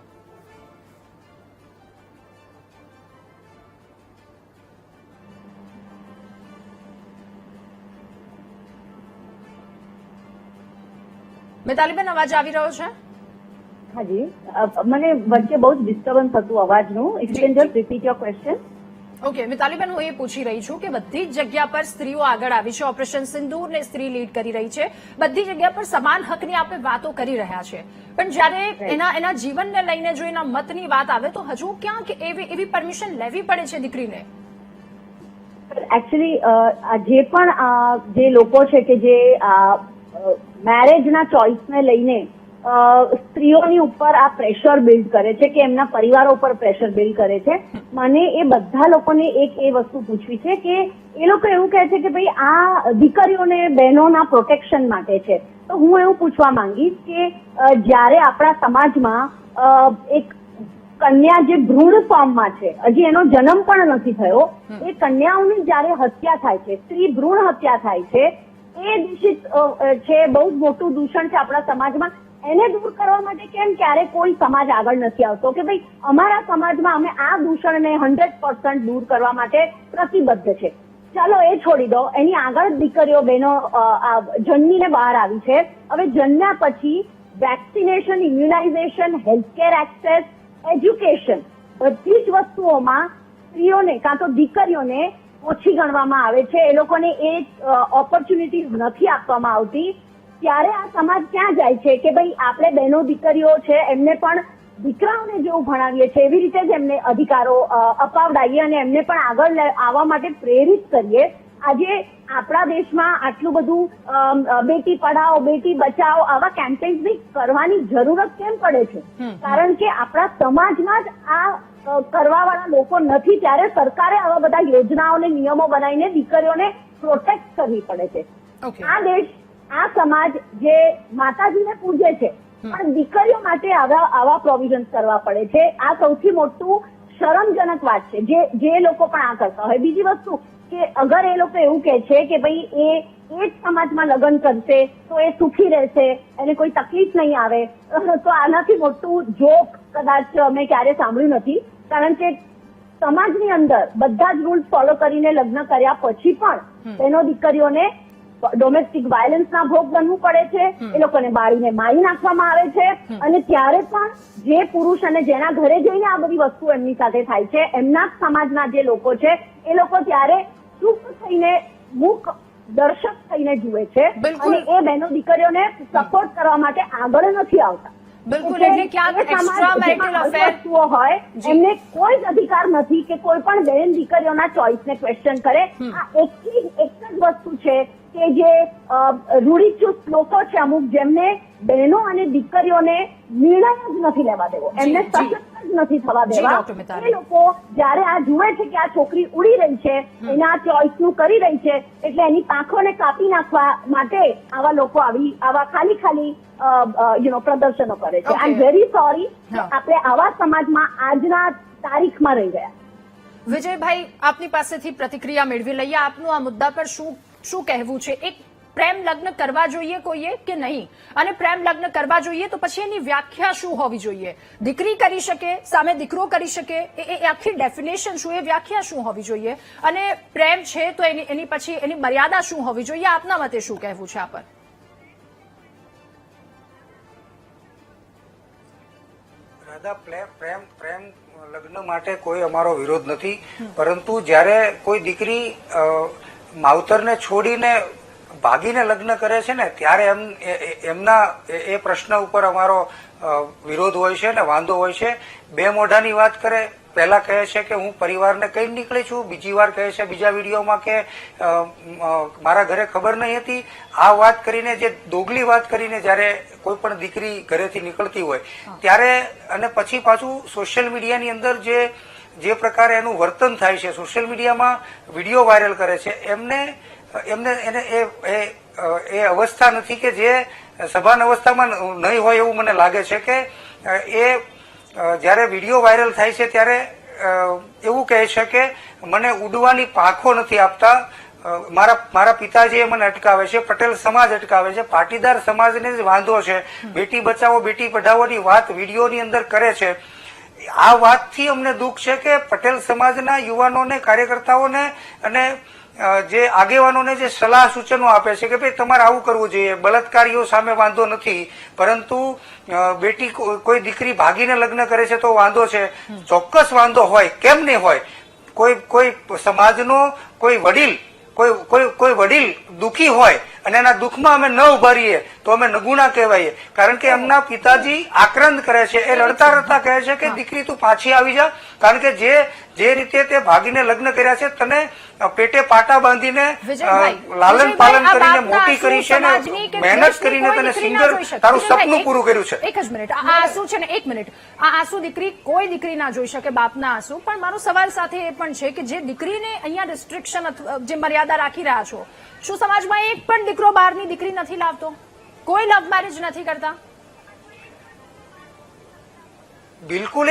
મિતાલીબેન, અવાજ આવી રહ્યો છે? હાજી, મને વચ્ચે બહુ જ ડિસ્ટર્બન્સ હતું અવાજનું. If you can just repeat your question. Okay મિતાલીબેન, હું એ પૂછી રહી છું કે બધી જ જગ્યા પર સ્ત્રીઓ આગળ આવી છે. ઓપરેશન સિંદૂરને સ્ત્રી લીડ કરી રહી છે. બધી જગ્યા પર સમાન હકની આપણે વાતો કરી રહ્યા છે, પણ જ્યારે એના જીવનને લઈને જો એના મતની વાત આવે તો હજુ ક્યાંક એવી પરમિશન લેવી પડે છે દીકરીને. એકચ્યુઅલી જે પણ જે લોકો છે કે જે મેરેજના ચોઇસને લઈને સ્ત્રીઓની ઉપર આ પ્રેશર બિલ્ડ કરે છે કે એમના પરિવારો ઉપર પ્રેશર બિલ્ડ કરે છે, મને એ બધા લોકોને એક એ વસ્તુ પૂછવી છે કે એ લોકો એવું કહે છે કે ભાઈ આ દીકરીઓને બહેનોના પ્રોટેક્શન માટે છે. તો હું એવું પૂછવા માંગીશ કે જ્યારે આપણા સમાજમાં એક કન્યા જે ભ્રૂણ ફોર્મમાં છે, હજી એનો જન્મ પણ નથી થયો, એ કન્યાઓની જયારે હત્યા થાય છે, સ્ત્રી ભ્રૂણ હત્યા થાય છે, એ દૂષિત છે, બહુ જ મોટું દૂષણ છે આપણા સમાજમાં. એને દૂર કરવા માટે કેમ ક્યારે કોઈ સમાજ આગળ નથી આવતો કે ભાઈ અમારા સમાજમાં અમે આ દૂષણને 100% દૂર કરવા માટે પ્રતિબદ્ધ છે. ચાલો એ છોડી દો, એની આગળ દીકરીઓ બહેનો જન્મીને બહાર આવી છે. હવે જન્મ્યા પછી vaccination, immunisation, healthcare access, education, બધી જ વસ્તુઓમાં સ્ત્રીઓને કાં તો દીકરીઓને ઓછી ગણવામાં આવે છે. એ લોકોને એ ઓપોર્ચ્યુનિટીઝ નથી આપવામાં આવતી. ત્યારે આ સમાજ ક્યાં જાય છે કે ભાઈ આપણે બહેનો દીકરીઓ છે એમને પણ દીકરાઓને જેવું ભણાવીએ છીએ એવી રીતે જ એમને અધિકારો અપાવડાવીએ અને એમને પણ આગળ આવવા માટે પ્રેરિત કરીએ. આજે આપણા દેશમાં આટલું બધું બેટી પઢાઓ, બેટી બચાવો આવા કેમ્પેન્સ બી કરવાની જરૂરત કેમ પડે છે? કારણ કે આપણા સમાજમાં જ આ કરવાવાળા લોકો નથી. ત્યારે સરકારે આવા બધા યોજનાઓને નિયમો બનાવીને દીકરીઓને પ્રોટેક્ટ કરવી પડે છે. આ દેશ, આ સમાજ જે માતાજીને પૂજે છે પણ દીકરીઓ માટે આવા પ્રોવિઝન્સ કરવા પડે છે. આ સૌથી મોટું શરમજનક વાત છે જે લોકો પણ આ કરતા હોય. બીજી વસ્તુ કે અગર એ લોકો એવું કે છે કે ભાઈ એ જ સમાજમાં લગ્ન કરશે તો એ સુખી રહેશે, એને કોઈ તકલીફ નહીં આવે, તો આનાથી મોટું જોક કદાચ મેં ક્યારે સાંભળ્યું નથી. કારણ કે સમાજની અંદર બધા જ રૂલ્સ ફોલો કરીને લગ્ન કર્યા પછી પણ બહેનો દીકરીઓને ડોમેસ્ટિક વાયલન્સના ભોગ બનવું પડે છે. એ લોકોને બાળીને મારી નાખવામાં આવે છે. અને ત્યારે પણ જે પુરુષ અને જેના ઘરે જઈને આ બધી વસ્તુ એમની સાથે થાય છે, એમના જ સમાજના જે લોકો છે એ લોકો ત્યારે ચૂપ થઈને મૂક દર્શક થઈને જુએ છે અને એ બહેનો દીકરીઓને સપોર્ટ કરવા માટે આગળ નથી આવતા. બિલકુલ, એટલે ક્યાંક એક્સ્ટ્રા મેરિટલ અફેર વસ્તુઓ હોય એમને કોઈ જ અધિકાર નથી કે કોઈ પણ બહેન દીકરીઓના ચોઇસને ક્વેશ્ચન કરે. આ એક જ વસ્તુ છે કે જે રૂઢિચુસ્ત લોકો છે અમુક, જેમને બહેનો અને દીકરીઓને નિર્ણય જ નથી લેવા દેવો, એમને સશક્ત જ નથી થવા દેવા. એ લોકો જયારે આ જુએ છે કે આ છોકરી ઉડી રહી છે, એના ચોઇસનું કરી રહી છે, એટલે એની પાંખોને કાપી નાખવા માટે આવા લોકો આવા ખાલી પ્રદર્શનો કરે છે. આઈ એમ વેરી સોરી આપણે આવા સમાજમાં આજના તારીખમાં રહી ગયા. વિજયભાઈ, આપની પાસેથી પ્રતિક્રિયા મેળવી લઈએ. આપનું આ મુદ્દા પર શું કહેવું છે? એક પ્રેમ લગ્ન કરવા જોઈએ કોઈએ કે નહીં? અને પ્રેમ લગ્ન કરવા જોઈએ તો પછી એની વ્યાખ્યા શું હોવી જોઈએ? દીકરી કરી શકે, સામે દીકરો કરી શકે, એ આખી ડેફિનેશન શું, એ વ્યાખ્યા શું હોવી જોઈએ? અને પ્રેમ છે તો એની પછી એની મર્યાદા શું હોવી જોઈએ? આપના મતે શું કહેવું છે આ પર? પ્રેમ લગ્ન માટે કોઈ અમારો વિરોધ નથી, પરંતુ જ્યારે કોઈ દીકરી માવતરને છોડીને ભાગીને લગ્ન કરે છે ને ત્યારે એમના એ પ્રશ્ન ઉપર અમારો વિરોધ હોય છે ને વાંધો હોય છે. બે મોઢાની વાત કરે, પહેલા કહે છે કે હું પરિવારને કઈ નીકળી છું, બીજી વાર કહે છે બીજા વિડીયોમાં કે મારા ઘરે ખબર નહીં હતી. આ વાત કરીને, જે દોગલી વાત કરીને જયારે કોઈ પણ દીકરી ઘરેથી નીકળતી હોય ત્યારે, અને પછી પાછું સોશિયલ મીડિયાની અંદર જે પ્રકારે એનું વર્તન થાય છે, સોશિયલ મીડિયામાં વિડીયો વાયરલ કરે છે, એને એ અવસ્થા નથી કે જે સભાન અવસ્થામાં નહીં હોય એવું મને લાગે છે. કે એ જયારે વિડીયો વાયરલ થાય છે ત્યારે એવું કહે છે કે મને ઉડવાની પાંખો નથી આપતા, મારા પિતાજીએ મને અટકાવે છે, પટેલ સમાજ અટકાવે છે, પાટીદાર સમાજને જ વાંધો છે, બેટી બચાવો બેટી પઢાવોની વાત વિડીયોની અંદર કરે છે. આ વાતથી અમને દુઃખ છે કે પટેલ સમાજના યુવાનોને, કાર્યકર્તાઓને અને જે આગેવાનોને જે સલાહ સૂચનો આપે છે કે ભાઈ તમારે આવું કરવું જોઈએ, બળાત્કારીઓ સામે વાંધો નથી, પરંતુ બેટી કોઈ દીકરી ભાગીને લગ્ન કરે છે તો વાંધો છે. ચોક્કસ વાંધો હોય, કેમ નહીં હોય? કોઈ સમાજનો કોઈ વડીલ દુઃખી હોય અને એના દુઃખમાં અમે ન ઉભા રહીએ તો અમે નગુણા કહેવાઈએ. કારણ કે એમના પિતાજી આક્રંદ કરે છે, એ રડતા કહે છે કે દીકરી તું પાછી આવી જા, કારણ કે જે રીતે તે ભાગીને લગ્ન કર્યા છે, તને પેટે પાટા બાંધીને લાલન પાલન કરીને મોટી કરી છે ને મહેનત કરીને તને સિંગર તારું સપનું પૂરું કર્યું છે. એક જ મિનિટ, આ આંસુ છે ને, એક મિનિટ, આ આંસુ કોઈ દીકરી ના જોઈ શકે, બાપના આંસુ. પણ મારો સવાલ સાથે એ પણ છે કે જે દીકરીને અહીંયા રિસ્ટ્રિક્શન, જે મર્યાદા રાખી રહ્યા છો, શું સમાજમાં એક પણ દીકરો બહારની દીકરી નથી લાવતો? કોઈ લવ મેરેજ નથી કરતા? બિલકુલ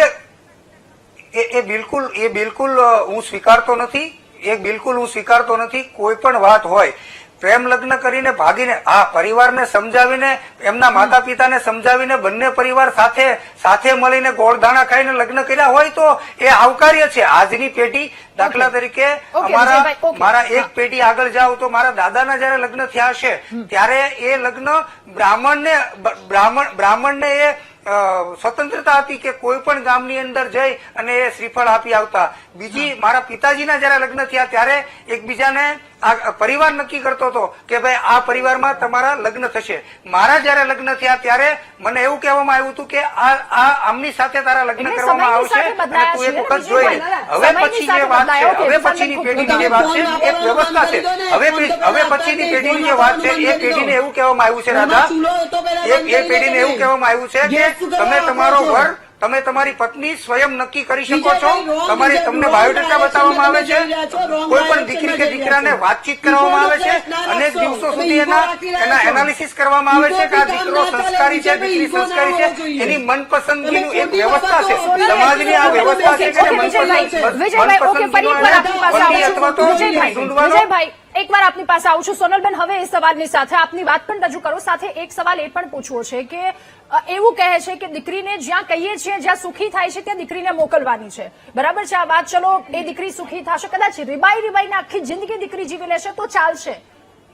બિલકુલ હું સ્વીકારતો નથી. કોઈ પણ વાત હોય, પ્રેમ લગ્ન કરીને ભાગીને પરિવારને સમજાવીને એમના માતા પિતાને સમજાવીને બંને પરિવાર સાથે મળીને ગોળધાણા ખાઈને લગ્ન કર્યા હોય તો એ આવકાર્ય છે. આજની પેઢી દાખલા તરીકે મારા એક પેઢી આગળ જાવ તો મારા દાદાના જયારે લગ્ન થયા છે ત્યારે એ લગ્ન બ્રાહ્મણને એ સ્વતંત્રતા હતી કે કોઈ પણ ગામની અંદર જઈ અને એ શ્રીફળ આપી આવતા. બીજી મારા પિતાજીના જયારે લગ્ન થયા ત્યારે એકબીજાને પરિવાર નક્કી કરતો હતો કે ભાઈ આ પરિવારમાં તમારા લગ્ન થશે. મારા જયારે લગ્ન થયા ત્યારે મને એવું કહેવામાં આવ્યું હતું કે આમની સાથે તારા લગ્ન કરવામાં આવશે અને તું એક વખત જોઈ લે. હવે પછી જે વાત છે, હવે પછીની પેઢીની જે વાત છે એક વ્યવસ્થા છે. હવે પછીની પેઢીની જે વાત છે એ પેઢીને એવું કહેવામાં આવ્યું છે રાધા, એ પેઢીને એવું કહેવામાં આવ્યું છે કે તમે તમારો વર તમે તમારી પત્ની સ્વયં નક્કી કરી શકો છો. તમને બાયોડેટા બતાવવામાં આવે છે, કોઈ પણ દીકરી કે દીકરાને વાતચીત કરવામાં આવે છે, અનેક દિવસો સુધી એના એનાલિસિસ કરવામાં આવે છે કે આ દીકરો સંસ્કારી છે, દીકરી સંસ્કારી છે. એની મનપસંદગીનું એક વ્યવસ્થા છે, સમાજની આ વ્યવસ્થા છે કે વિજયભાઈ એકવાર આપની પાસે આવું છું. સોનલબેન, હવે એ સવાલની સાથે આપની વાત પણ રજૂ કરો. સાથે એક સવાલ એ પણ પૂછવો છે કે એવું કહે છે કે દીકરીને જ્યાં કહીએ છીએ જ્યાં સુખી થાય છે ત્યાં દીકરીને મોકલવાની છે. બરાબર છે આ વાત? ચલો એ દીકરી સુખી થશે, કદાચ રીબાઈને આખી જિંદગી દીકરી જીવી લેશે તો ચાલશે,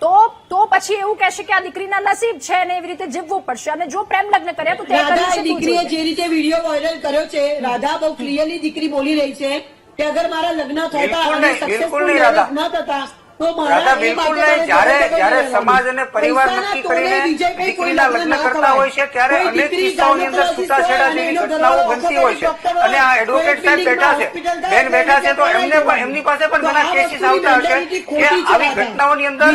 તો પછી એવું કહેશે કે આ દીકરીના નસીબ છે અને એવી રીતે જીવવું પડશે. અને જો પ્રેમ લગ્ન કર્યા તો ત્યાં દીકરીએ જે રીતે વિડીયો વાયરલ કર્યો છે, રાધા બહુ ક્લિયરલી દીકરી બોલી રહી છે કે અગર મારા લગ્ન થતા અને સક્સેસફુલ ન થતા રાધા બિલકુલ નહીં. જયારે સમાજ અને પરિવાર નક્કી કરીને દીકરીના લગ્ન કરતા હોય છે ત્યારે અનેક કિસ્સાઓની અંદર છૂટાછેડા જેવી ઘટનાઓ બનતી હોય છે. અને આ એડવોકેટ સાહેબ બેઠા છે, બેન બેઠા છે, તો એમની પાસે પણ ઘણા કેસીસ આવતા હશે કે આવી ઘટનાઓની અંદર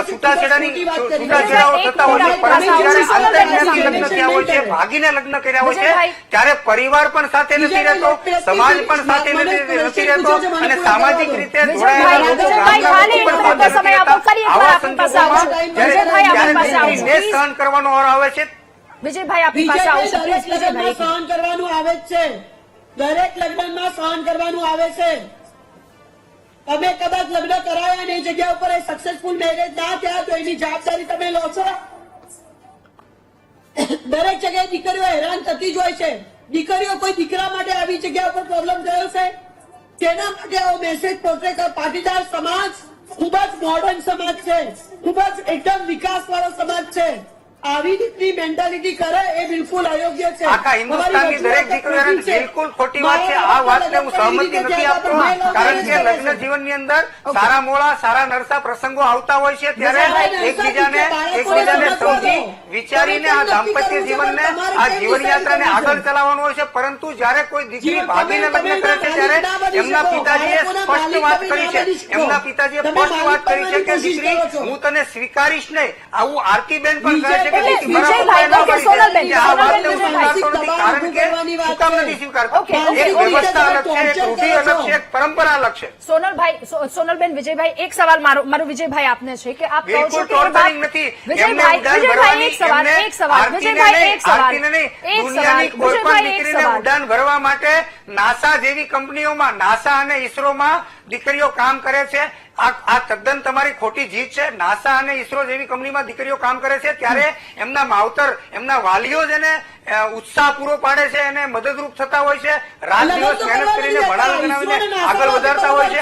છૂટાછેડાઓ થતા હોય છે. પરંતુ જયારે આંતરજ્ઞાતિ લગ્ન થયા હોય છે, ભાગીને લગ્ન કર્યા હોય છે, ત્યારે પરિવાર પણ સાથે નથી રહેતો, સમાજ પણ સાથે નથી રહેતો અને સામાજિક રીતે જોડાયેલા લોકો સહન કરવાનો આવે છે. વિજયભાઈ આપણી પાસે આવશે. સહન કરવાનું આવે છે, દરેક લગ્નમાં સહન કરવાનું આવે છે. તમે કદાચ લગ્ન કરાયા અને એ જગ્યા ઉપર સક્સેસફુલ મેરેજ ના થયા તો એની જવાબદારી તમે લો છો. દરેક જગ્યાએ દીકરીઓ હેરાન થતી જ હોય છે. દીકરીઓ કોઈ દીકરા માટે આવી જગ્યા ઉપર પ્રોબ્લેમ થયો છે, તેના માટે આવો મેસેજ પોર્ટ્રે કર. પાટીદાર સમાજ ખૂબ જ મોડર્ન સમાજ છે, ખૂબ જ એકદમ વિકાસ વાળો સમાજ છે. આવી રીતની મેન્ટાલિટી કરે એ બિલકુલ અયોગ્ય છે. આખા હિન્દુસ્તાનની દરેક દીકરીઓ બિલકુલ ખોટી વાત છે. આ વાતને હું સહમતિ નથી આપતો, કારણ કે લગ્ન જીવનની અંદર સારા મોળા સારા નરસા પ્રસંગો આવતા હોય છે ત્યારે એકબીજાને સમજી વિચારીને આ દાંપત્ય જીવનને આ જીવનયાત્રાને આગળ ચલાવવાનું હોય છે. પરંતુ જયારે કોઈ દીકરી ભાગીને લગ્ન કરે છે ત્યારે એમના પિતાજીએ સ્પષ્ટ વાત કરી છે, કે દીકરી હું તને સ્વીકારીશ નહીં. આવું આરતીબેન પણ કહે છે. સોનલબેન, વિજયભાઈ એક સવાલ મારો વિજયભાઈ આપને છે કે આપ કહો છો કે ઉડાન ભરવા માટે નાસા જેવી કંપનીઓમાં, નાસા અને ઇસરોમાં દીકરીઓ કામ કરે છે. આ તદ્દન તમારી ખોટી જીત છે. નાસા અને ઇસરો જેવી કંપનીમાં દીકરીઓ કામ કરે છે ત્યારે એમના માવતર, એમના વાલીઓ જ એને ઉત્સાહ પૂરો પાડે છે, એને મદદરૂપ થતા હોય છે, રાત દિવસ મહેનત કરીને ભણાવીને આગળ વધારતા હોય છે.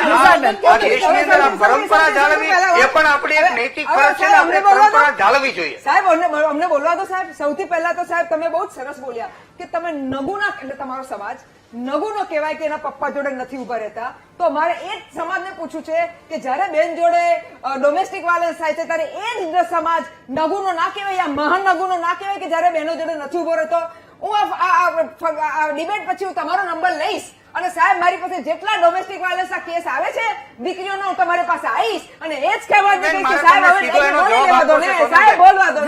આ દેશની અંદર આ પરંપરા જાળવી એ પણ આપણી એક નૈતિક ફરજ છે ને, આપણે પરંપરા જાળવવી જોઈએ. સાહેબ અમને બોલવા દો. સાહેબ સૌથી પહેલા તો સાહેબ તમે બહુ જ સરસ બોલ્યા કે તમે નગુના, એટલે તમારો સમાજ નગુનો કહેવાય કે એના પપ્પા જોડે નથી ઉભા રહેતા. તો મારે એ જ સમાજને પૂછવું છે કે જયારે બેન જોડે ડોમેસ્ટિક વાયલન્સ થાય છે ત્યારે એ જ સમાજ નગુનો ના કહેવાય, આ મહાન નગુનો ના કહેવાય કે જયારે બહેનો જોડે નથી ઉભો રહેતો. હું આ ડિબેટ પછી હું તમારો નંબર લઈશ અને સાહેબ મારી પાસે જેટલા ડોમેસ્ટિક વાયલન્સ ના કેસ આવે છે દીકરીઓનો હું તમારી પાસે આવીશ અને એ જ કહેવા કે સાહેબ બોલવા દો.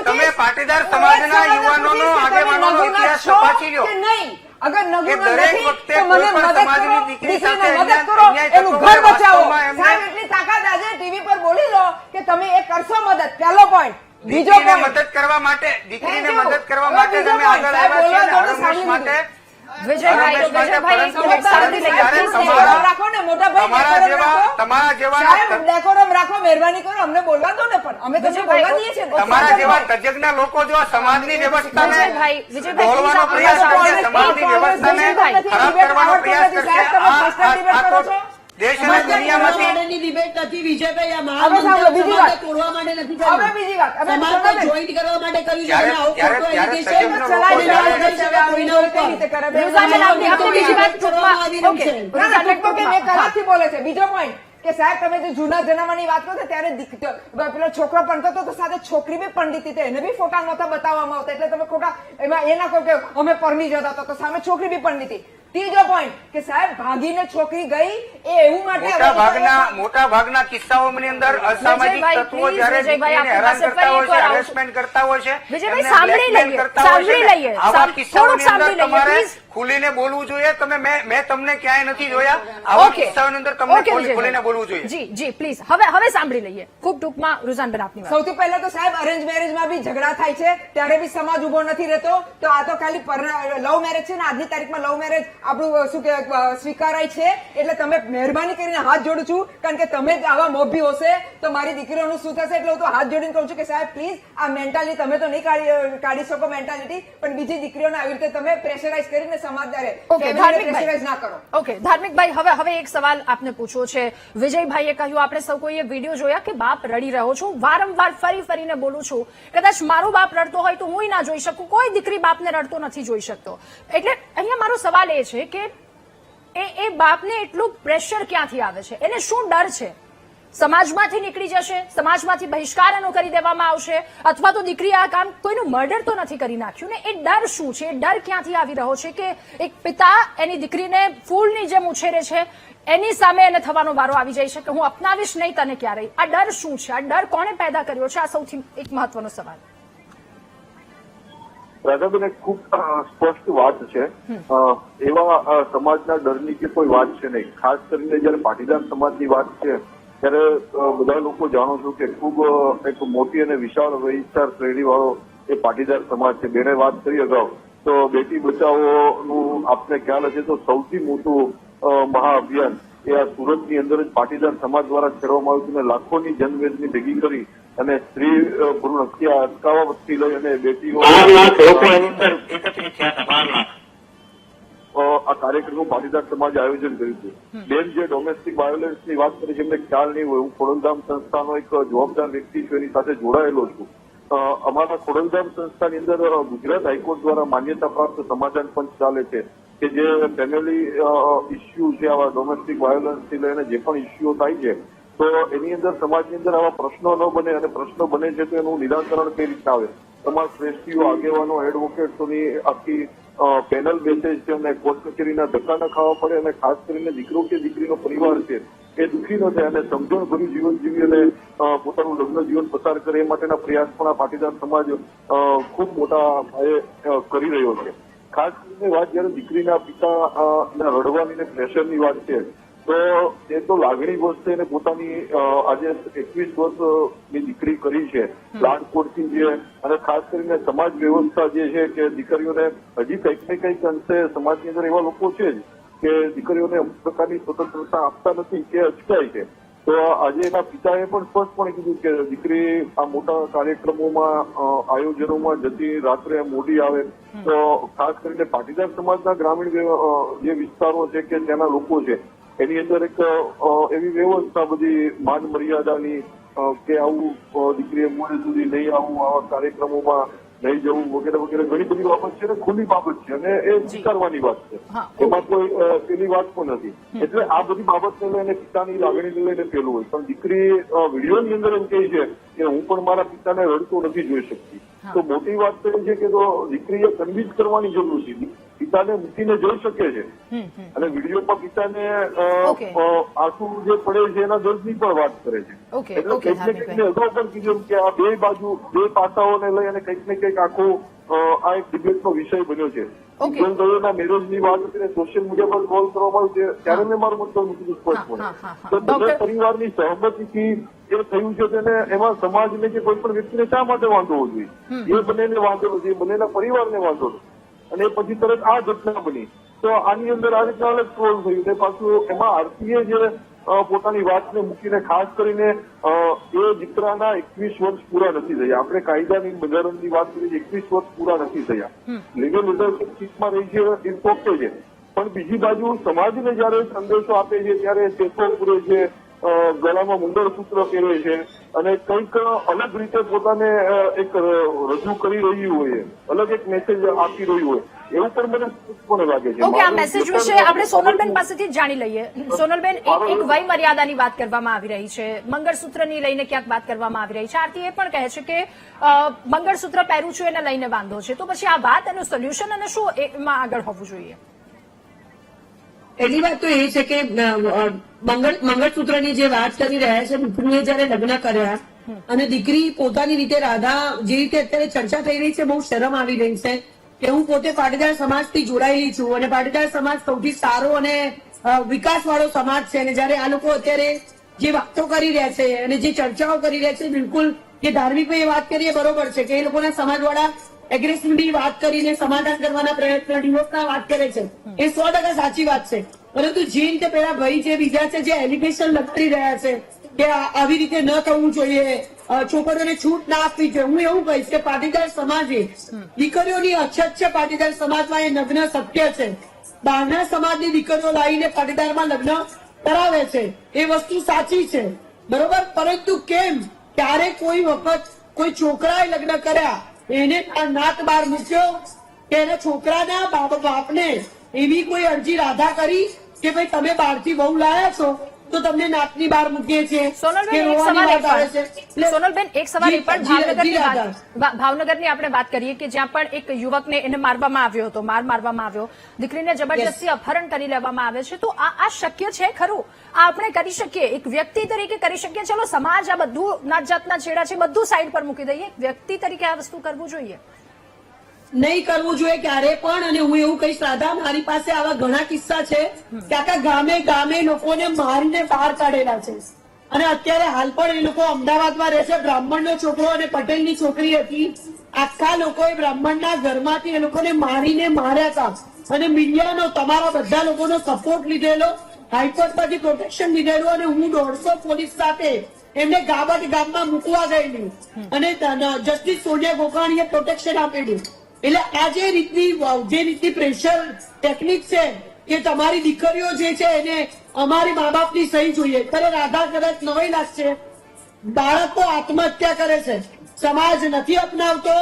તમે પાટીદાર સમાજના યુવાનોનો આગેવાનોનો ઇતિહાસ તપાસી લો. નહીં, અગર નગુનો દરેક નથી વખતે તો મને સમાજની દીકરી સાથે મદદ કરો, એનું ઘર બચાવો. સાહેબ એટલી તાકાત આજે ટીવી પર બોલી લો કે તમે એ કરશો મદદ. પહેલો પોઈન્ટ. બીજો મદદ કરવા માટે, દીકરીને મદદ કરવા માટે તમે આગળ આવ્યા છો. વિજયભાઈ, રમેશ માટે, વિજયભાઈ, પરંતુ થોડુંક શાંતિ લઈએ. જ્યારે Please, તમારા- રાખો ને મોટા ભાઈ, તમારા ડેકોરમ જેવા રાખો. તમારા જેવા સાહેબ, ડેકોરમ રાખો, મહેરબાની કરો, અમને બોલવા દો ને. પણ અમે તમને વિજયભાઈ, બોલવા દઈએ છીએ ને. તમારા જેવા તજજ્ઞ લોકો જો આ સમાજની વ્યવસ્થાને વિજયભાઈ, દોરવાનો please, પ્રયાસ આપણે કરશે, સમાજની વ્યવસ્થાને વિજયભાઈ, ખરાબ કરવાનો પ્રયાસ કરશે, આ તો દેશ અને દુનિયામાંથી માટેની ડિબેટ નથી વિજયભાઈ. આ હવે સાંભળો, બીજી વાત. સમાજને તોડવા માટે નથી હવે કર્યું. બીજી વાત. હવે સમાજને તમે- જોઈન્ટ કરવા માટે કર્યું છે. ત્યારે- અને આવું ત્યારે- ખોટું ત્યારે education તજજ્ઞ ચલાવી લોકો ચલાવી જ્યારે- છે, આ વિડીયો કઈ રીતે કરે? રુઝાબેન, આપણે બીજી વાત ટૂંકમાં- ઓકે. ના, ના, ટૂંકમાં કે મેં કલાકથી બોલે છે. બીજો પોઈન્ટ કે સાહેબ તમે જે જૂના જમાનાની વાત કરો છો ત્યારે પેલો છોકરો ભણતો હતો તો સાથે છોકરી બી પંડિત હતી, એને બી ફોટા નહોતા બતાવવામાં આવતા, એટલે તમે ખોટા એમાં એ ના કહો કે અમે પરણી જતા હતા તો સામે છોકરી બી પંડિત હતી. ત્રીજો પોઈન્ટ કે સાહેબ ભાગીને છોકરી ગઈ એ એવું માટે મોટા ભાગના કિસ્સાઓની અંદર અસામાજિક વિજયભાઈ, તત્વો please, જ્યારે વિજયભાઈ, દીકરીને આપણી હેરાન પાસે કરતા હોય ફરી છે, એકવાર harassment કરતા હોય છે, વિજયભાઈ, એમને સાંભળી blackmail લઈએ, કરતા હોય છે સાંભળી ને, લઈએ. આવા થોડુંક કિસ્સાઓની સાંભળી અંદર લઈએ, તમારે please. ખુલીને બોલવું જોઈએ. મેં તમને ક્યાંય નથી જોયા. આવા ઓકે. કિસ્સાઓની અંદર તમને ઓકે, વિજયભાઈ. ખુલીને બોલવું જોઈએ. જી જી પ્લીઝ, હવે સાંભળી લઈએ ખૂબ ટૂંકમાં. રુઝાનબેન, આપની વાત. સૌથી પહેલા તો સાહેબ અરેન્જ મેરેજમાં બી ઝઘડા થાય છે ત્યારે બી સમાજ ઉભો નથી રહેતો. તો આ તો ખાલી લવ મેરેજ છે ને, આજની તારીખમાં લવ મેરેજ આપણું શું કે સ્વીકારાય છે. એટલે તમે મહેરબાની કરીને હાથ જોડું છું, કારણ કે તમે જ આવા મોભી હશે તો મારી દીકરીઓનું શું થશે. એટલે હું તો હાથ જોડીને કહું છું કે સાહેબ પ્લીઝ આ મેન્ટાલિટી તમે તો નહીં કાઢી શકો મેન્ટાલિટી, પણ બીજી દીકરીઓને આવી રીતે તમે પ્રેશરાઇઝ કરીને સમાજદારે ઓકે, ધાર્મિકભાઈ. પ્રેશરાઇઝ ના કરો. ઓકે, ધાર્મિકભાઈ, હવે એક સવાલ આપને પૂછવો છે. વિજયભાઈએ કહ્યું, આપણે સૌ કોઈએ વિડીયો જોયા કે બાપ રડી રહ્યો છું, વારંવાર ફરીને બોલું છું, કદાચ મારો બાપ રડતો હોય તો હું ના જોઈ શકું, કોઈ દીકરી બાપને રડતો નથી જોઈ શકતો. એટલે અહીંયા મારો સવાલ એ છે કે એ બાપને એટલું પ્રેશર ક્યાંથી આવે છે? એને શું ડર છે? સમાજમાંથી નીકળી જશે, સમાજમાંથી બહિષ્કાર એનો કરી દેવામાં આવશે, અથવા તો દીકરી આ કામ, કોઈનું મર્ડર તો નથી કરી નાખ્યું ને? એ ડર શું છે? એ ડર ક્યાંથી આવી રહ્યો છે કે એક પિતા એની દીકરીને ફૂલની જેમ ઉછેરે છે, એની સામે એને થવાનો વારો આવી જાય છે કે હું અપનાવીશ નહીં તને ક્યારેય? આ ડર શું છે? આ ડર કોણે પેદા કર્યો છે? આ સૌથી એક મહત્વનો સવાલ. રાધાબેન, એક ખૂબ સ્પષ્ટ વાત છે. એવા સમાજના ડરની કે કોઈ વાત છે નહીં. ખાસ કરીને જયારે પાટીદાર સમાજની વાત છે ત્યારે બધા લોકો જાણો છો કે ખૂબ એક મોટી અને વિશાળ વિસ્તાર શ્રેણી વાળો એ પાટીદાર સમાજ છે. બેને વાત કરી અગાઉ તો બેટી બચાવોનું આપને ખ્યાલ હશે તો સૌથી મોટું મહાઅભિયાન એ આ સુરતની અંદર જ પાટીદાર સમાજ દ્વારા છેડવામાં આવ્યું હતું અને લાખોની જનમેદની ભેગી કરી અને સ્ત્રી ભ્રૂણ હત્યા અટકાવવાથી લઈ અને બેટીઓ 12 લાખ લોકો એની અંદર એકત્રિત થયા હતા. 12 લાખ. આ કાર્યક્રમનું પાટીદાર સમાજે આયોજન કર્યું હતું. બેન જે ડોમેસ્ટિક વાયોલન્સની વાત કરી છે એમને ખ્યાલ નહીં હોય, હું ખોડલધામ સંસ્થાનો એક જવાબદાર વ્યક્તિ છું, એની સાથે જોડાયેલો છું. અમારા ખોડલધામ સંસ્થાની અંદર ગુજરાત હાઈકોર્ટ દ્વારા માન્યતા પ્રાપ્ત સમાધાન પંચ ચાલે છે કે જે ફેમિલી ઇસ્યુ છે, આવા ડોમેસ્ટિક વાયોલન્સથી લઈને જે પણ ઇસ્યુઓ થાય છે તો એની અંદર સમાજની અંદર આવા પ્રશ્નો ન બને, અને પ્રશ્નો બને છે તો એનું નિરાકરણ કઈ રીતના આવે. સમાજ શ્રેષ્ઠીઓ, આગેવાનો, એડવોકેટ્સોની આખી પેનલ બેસે છે અને કોર્ટ કચેરીના ધક્કા ન ખાવા પડે, અને ખાસ કરીને દીકરો કે દીકરીનો પરિવાર છે એ દુઃખી ન થાય અને સમજણભર્યું જીવન જીવી અને પોતાનું લગ્ન જીવન પસાર કરે એ માટેના પ્રયાસ પણ આ પાટીદાર સમાજ ખૂબ મોટા પાયે કરી રહ્યો છે. ખાસ કરીને વાત જયારે દીકરીના પિતા રડવાની ને પ્રેશરની વાત છે તો એ તો લાગણી વસ્તુ એને પોતાની આજે 21 વર્ષની દીકરી કરી છે, લાડકોટથી છે, અને ખાસ કરીને સમાજ વ્યવસ્થા જે છે કે દીકરીઓને હજી કંઈક ને કંઈક અંશે સમાજની અંદર એવા લોકો છે જ કે દીકરીઓને અમુક પ્રકારની સ્વતંત્રતા આપતા નથી કે અચકાય છે. તો આજે એના પિતાએ પણ સ્પષ્ટપણે કીધું કે દીકરી આ મોટા કાર્યક્રમોમાં આયોજનોમાં જતી રાત્રે મોડી આવે તો ખાસ કરીને પાટીદાર સમાજના ગ્રામીણ જે વિસ્તારો છે કે ત્યાંના લોકો છે એની અંદર એક એવી વ્યવસ્થા બધી માન મર્યાદાની કે આવું દીકરીએ મોડે સુધી નહીં આવવું, આવા કાર્યક્રમોમાં નહીં જવું વગેરે વગેરે ઘણી બધી બાબત છે ને ખુલ્લી બાબત છે અને એ સ્વીકારવાની વાત છે. એમાં કોઈ પેલી વાત પણ નથી. એટલે આ બધી બાબતને લઈને પિતાની લાગણીને લઈને પેલું હોય, પણ દીકરી વિડીયોની અંદર એમ કહે છે કે હું પણ મારા પિતાને રડતો નથી જોઈ શકતી. તો મોટી વાત તો એ છે કે તો દીકરીએ કન્વિન્સ કરવાની જરૂર છે. પિતાને મૂકીને જોઈ શકે છે અને વિડીયોમાં પિતાને આંસુ જે પડે છે એના દર્દની પણ વાત કરે છે. એટલે કંઈક ને કંઈક અગાઉ પણ કીધું કે આ બે બાજુ બે પાસાઓને લઈ અને કંઈક ને કંઈક આખો આ એક ડિબેટનો વિષય બન્યો છે. દવેના મેરેજની વાત કરીને સોશિયલ મીડિયા પર કોલ કરવામાં આવ્યું છે ત્યારે મેં મારું મતલબ મૂકીધું સ્પષ્ટપણે તો બંને પરિવારની સહમતિથી એ થયું છે તેને એમાં સમાજને કે કોઈ પણ વ્યક્તિને શા માટે વાંધો હોવો જોઈએ? એ બંનેને વાંધો નથી, બંનેના પરિવારને વાંધો નથી. અને પછી તરત આ ઘટના બની તો આની અંદર આ રીતના અલગ ટ્રોલ થયું ને પાછું એમાં આરતીએ જે પોતાની વાતને મૂકીને ખાસ કરીને એ દીકરાના 21 વર્ષ પૂરા નથી થયા. આપણે કાયદાની બંધારણની વાત કરીએ 21 વર્ષ પૂરા નથી થયા. લીગલ રિલેશનશીપમાં રહી છે એ ઓકે છે, પણ બીજી બાજુ સમાજને જયારે સંદેશો આપે છે ત્યારે ટેકો પૂરે છે, ગળામાં મંગળસૂત્ર પહેરે છે અને કંઈક અલગ રીતે પોતાને એક રજૂ કરી રહ્યું હોય, અલગ એક મેસેજ આપી રહ્યું હોય, એવું પણ મને પણ લાગે છે. ઓકે, આ મેસેજ વિશે આપણે સોનલબેન પાસેથી જ જાણી લઈએ. સોનલબેન, એક વય મર્યાદાની વાત કરવામાં આવી રહી છે, મંગળસૂત્રની લઈને ક્યાંક વાત કરવામાં આવી રહી છે. આરતી એ પણ કહે છે કે મંગળસૂત્ર પહેરું છું એને લઈને વાંધો છે. તો પછી આ વાત એનું સોલ્યુશન અને શું એમાં આગળ હોવું જોઈએ? પહેલી વાત તો એ છે કે મંગળસૂત્રની જે વાત કરી રહ્યા છે, દીકરીએ જયારે લગ્ન કર્યા અને દીકરી પોતાની રીતે રાધા જે રીતે અત્યારે ચર્ચા થઈ રહી છે, બહુ શરમ આવી રહી છે કે હું પોતે પાટીદાર સમાજથી જોડાયેલી છું અને પાટીદાર સમાજ સૌથી સારો અને વિકાસવાળો સમાજ છે. અને જયારે આ લોકો અત્યારે જે વાતો કરી રહ્યા છે અને જે ચર્ચાઓ કરી રહ્યા છે, બિલકુલ જે ધાર્મિક વાત કરીએ બરોબર છે કે એ લોકોના સમાજવાળા એગ્રેસિવલી વાત કરીને સમાધાન કરવાના પ્રયત્ન, ડિવોર્સના વાત કરે છે, એ 100% સાચી વાત છે. પરંતુ જે રીતે પેલા ભાઈ જે બીજા છે જે એલિગેશન લગાડી રહ્યા છે કે આવી રીતે ન થવું જોઈએ, છોકરીઓને છૂટ ના આપવી જોઈએ, હું એવું કહીશ કે પાટીદાર સમાજે દીકરીઓની અછત છે. પાટીદાર સમાજમાં એ નગ્ન સત્ય છે. બહારના સમાજની દીકરીઓ લાવીને પાટીદારમાં લગ્ન કરાવે છે, એ વસ્તુ સાચી છે, બરોબર. પરંતુ કેમ ક્યારે કોઈ વખત કોઈ છોકરાએ લગ્ન કર્યા એને નાત બહાર મૂક્યો કે એના છોકરાના બાપને એવી કોઈ અરજી રાધા કરી કે ભાઈ તમે બહારથી બહુ લાયા છો તો તમને નાતની બહાર મૂકીએ છીએ? સોનલબેન, એક સવાલ એ પણ ભાવનગરની આપણે વાત કરીએ કે જ્યાં પણ એક યુવકને એને મારવામાં આવ્યો હતો, મારવામાં આવ્યો, દીકરીને જબરજસ્તી અપહરણ કરી લેવામાં આવે છે. તો આ શક્ય છે ખરું? આ આપણે કરી શકીએ? એક વ્યક્તિ તરીકે કરી શકીએ? ચલો, સમાજ આ બધું નાત જાતના છેડા છે, બધું સાઈડ પર મૂકી દઈએ, વ્યક્તિ તરીકે આ વસ્તુ કરવું જોઈએ? નહીં કરવું જોઈએ ક્યારે પણ. અને હું એવું કહીશ રાધા, મારી પાસે આવા ઘણા કિસ્સા છે કે આખા ગામે ગામે લોકોને મારીને બહાર કાઢેલા છે. અને અત્યારે હાલ પણ એ લોકો અમદાવાદમાં રહે છે. બ્રાહ્મણનો છોકરો અને પટેલની છોકરી હતી. આખા લોકોએ બ્રાહ્મણના ઘરમાંથી એ લોકોને મારીને માર્યા હતા અને મીડિયાનો, તમારા બધા લોકોનો સપોર્ટ લીધેલો, હાઈકોર્ટમાંથી પ્રોટેક્શન લીધેલું અને હું 150 પોલીસ સાથે એમને ગામમાં મૂકવા ગયેલી અને જસ્ટિસ સોનિયા ગોકાણીએ પ્રોટેક્શન આપેલું. એટલે આ જે રીતની પ્રેશર ટેકનિક છે કે તમારી દીકરીઓ જે છે એને અમારી મા બાપની સહી જોઈએ. ત્યારે રાધા કદાચ નવાઈ લાગશે, બાળકો આત્મહત્યા કરે છે, સમાજ નથી અપનાવતો,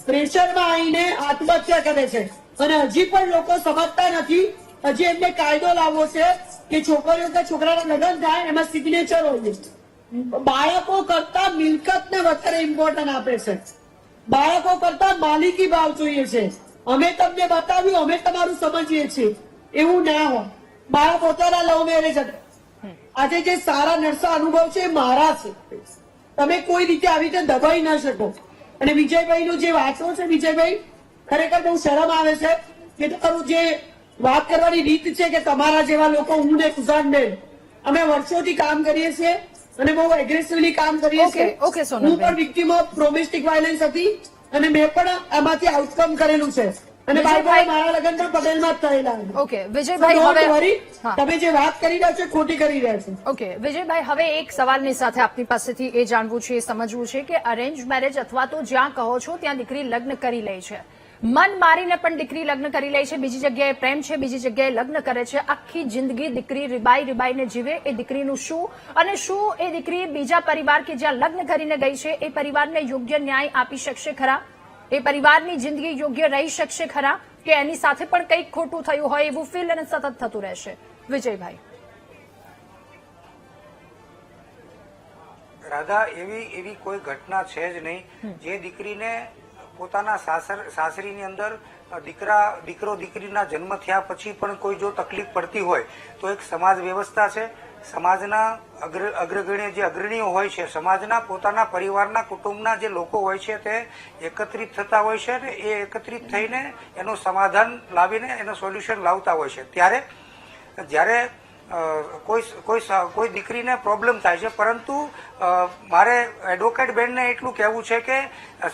પ્રેશરમાં આવીને આત્મહત્યા કરે છે. અને હજી પણ લોકો સમજતા નથી. હજી એમને કાયદો લાવવો છે કે છોકરીઓ કે છોકરાના લગ્ન થાય એમાં સિગ્નેચર હોય. બાળકો કરતા મિલકતને વધારે ઇમ્પોર્ટન્ટ આપે છે. બાળકો કરતા માલિકી ભાવ જોઈએ છે. અમે તમને બતાવ્યું, અમે તમારું સમજીએ છીએ, એવું ના હોય. મારા પોતાના લવ મેરેજ હતા. આજે જે સારા નરસા અનુભવ છે એ મારા છે. તમે કોઈ રીતે આવી રીતે દબાઈ ના શકો. અને વિજયભાઈનું જે વાંચો છે, વિજયભાઈ ખરેખર બહુ શરમ આવે છે કે તમારું જે વાત કરવાની રીત છે કે તમારા જેવા લોકો, હું ને સુઝાનબેન, અમે વર્ષોથી કામ કરીએ છીએ અને બહુ એગ્રેસિવલી કામ કરીએ છીએ. હું પણ વિક્ટીમ ઓફ ડોમેસ્ટિક વાયલન્સ હતી અને મેં પણ આમાંથી આઉટકમ કરેલું છે. અને ભાઈ મારા લગ્ન પણ પટેલમાં જ થયેલા. ઓકે વિજયભાઈ, હવે તમે જે વાત કરી રહ્યા છો ખોટી કરી રહ્યા છો. ઓકે વિજયભાઈ, હવે એક સવાલની સાથે આપની પાસેથી એ જાણવું છે, એ સમજવું છે કે અરેન્જ મેરેજ અથવા તો જ્યાં કહો છો ત્યાં દીકરી લગ્ન કરી લે છે, મન મારીને પણ દીકરી લગ્ન કરી લે છે, બીજી જગ્યાએ પ્રેમ છે, બીજી જગ્યાએ લગ્ન કરે છે, આખી જિંદગી દીકરી રીબાઈને જીવે, એ દીકરીનું શું? અને શું એ દીકરી બીજા પરિવાર કે જ્યાં લગ્ન કરીને ગઈ છે એ પરિવારને યોગ્ય ન્યાય આપી શકશે ખરા? એ પરિવારની જિંદગી યોગ્ય રહી શકશે ખરા? કે એની સાથે પણ કંઈક ખોટું થયું હોય એવું ફીલ અને સતત થતું રહેશે? વિજયભાઈ. રાધા, એવી કોઈ ઘટના છે જ નહીં જે દીકરીને પોતાના સાસરીની અંદર દીકરો દીકરીના જન્મ થયા પછી પણ કોઈ જો તકલીફ પડતી હોય તો એક સમાજ વ્યવસ્થા છે. સમાજના અગ્રણીઓ હોય છે, સમાજના પોતાના પરિવારના કુટુંબના જે લોકો હોય છે તે એકત્રિત થતા હોય છે અને એ એકત્રિત થઈને એનું સમાધાન લાવીને એનું સોલ્યુશન લાવતા હોય છે. ત્યારે જ્યારે કોઈ દીકરીને પ્રોબ્લેમ થાય છે, પરંતુ મારે એડવોકેટ બેનને એટલું કહેવું છે કે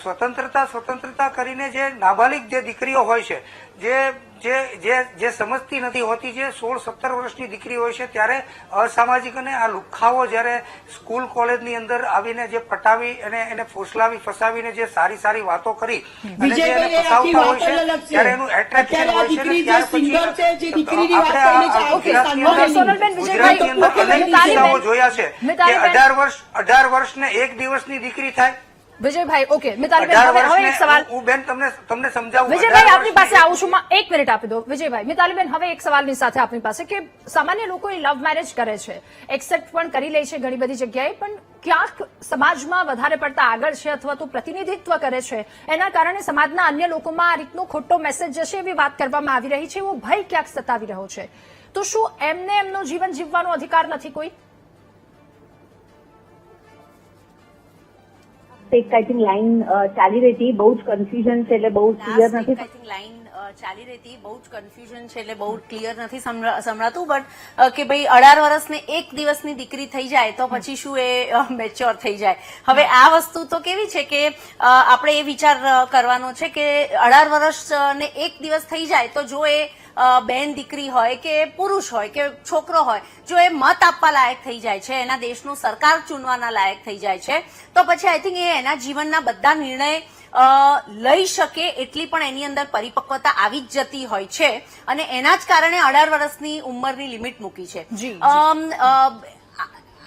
સ્વતંત્રતા કરીને જે નાબાલિગ જે દીકરીઓ હોય છે, જે સમજતી નથી હોતી, જે 16-17 વર્ષની દીકરી હોય છે ત્યારે અસામાજિક અને આ લુખ્ખાઓ જયારે સ્કૂલ કોલેજની અંદર આવીને જે પટાવી અને એને ફોસલાવી ફસાવીને જે સારી વાતો કરી અને જે એને વિજયભાઈ, આખી ફસાવતા હોય વાત છે અલગ છે. ત્યારે એનું એટ્રેક્શન અત્યારે આ હોય છે દીકરી ને ત્યાર જે સિંગર છે, જે દીકરીની વાત આપણે કરીને આ છે, ગુજરાતની ઓકે, અંદર સોનલબેન, વિજયભાઈ, ગુજરાતની અંદર ઓકે, અનેક મિતાલીબેન, કિસ્સાઓ જોયા છે કે મિતાલીબેન. 18 વર્ષને 1 દિવસની દીકરી થાય. વિજયભાઈ, ઓકે, મિતાલીબેન, 18 હવે એક સવાલ. વર્ષને હું બેન તમને સમજાવું. વિજયભાઈ, 18 આપની પાસે વર્ષની આવું છું, એક મિનિટ આપી દો. વિજયભાઈ, મિતાલીબેન, હવે એક સવાલની સાથે આપની પાસે કે સામાન્ય લોકો લવ મેરેજ કરે છે, એક્સેપ્ટ પણ કરી લે છે ઘણી બધી જગ્યાએ, પણ ક્યાંક સમાજમાં વધારે પડતા આગળ છે અથવા તો પ્રતિનિધિત્વ કરે છે, એના કારણે સમાજના અન્ય લોકોમાં આ રીતનો ખોટો મેસેજ જશે એવી વાત કરવામાં આવી રહી છે, એવો ભય ક્યાંક સતાવી રહ્યો છે. તો શું એમને એમનું જીવન જીવવાનો અધિકાર નથી કોઈ? એક આઈ થિંક લાઈન ચાલી રહી હતી, બહુ જ કન્ફ્યુઝન છે એટલે બહુ ક્લિયર નથી. લાઈન ચાલી રહી હતી, બહુ જ કન્ફ્યુઝન છે એટલે બહુ ક્લિયર નથી સંભળાતું, બટ કે ભાઈ 18 વર્ષને 1 દિવસની દીકરી થઈ જાય તો પછી શું એ મેચ્યોર થઈ જાય? હવે આ વસ્તુ તો કેવી છે કે આપણે એ વિચાર કરવાનો છે કે 18 વર્ષને 1 દિવસ થઈ જાય તો જો એ બેન દીકરી હોય કે પુરુષ હોય કે છોકરો હોય, જો એ મત આપવા લાયક થઈ જાય છે, એના દેશનું સરકાર ચૂનવાના લાયક થઈ જાય છે, તો પછી આઈ થિંક એ એના જીવનના બધા નિર્ણય લઈ શકે એટલી પણ એની અંદર પરિપક્વતા આવી જ જતી હોય છે અને એના જ કારણે 18 વર્ષની ઉંમરની લિમિટ મૂકી છે.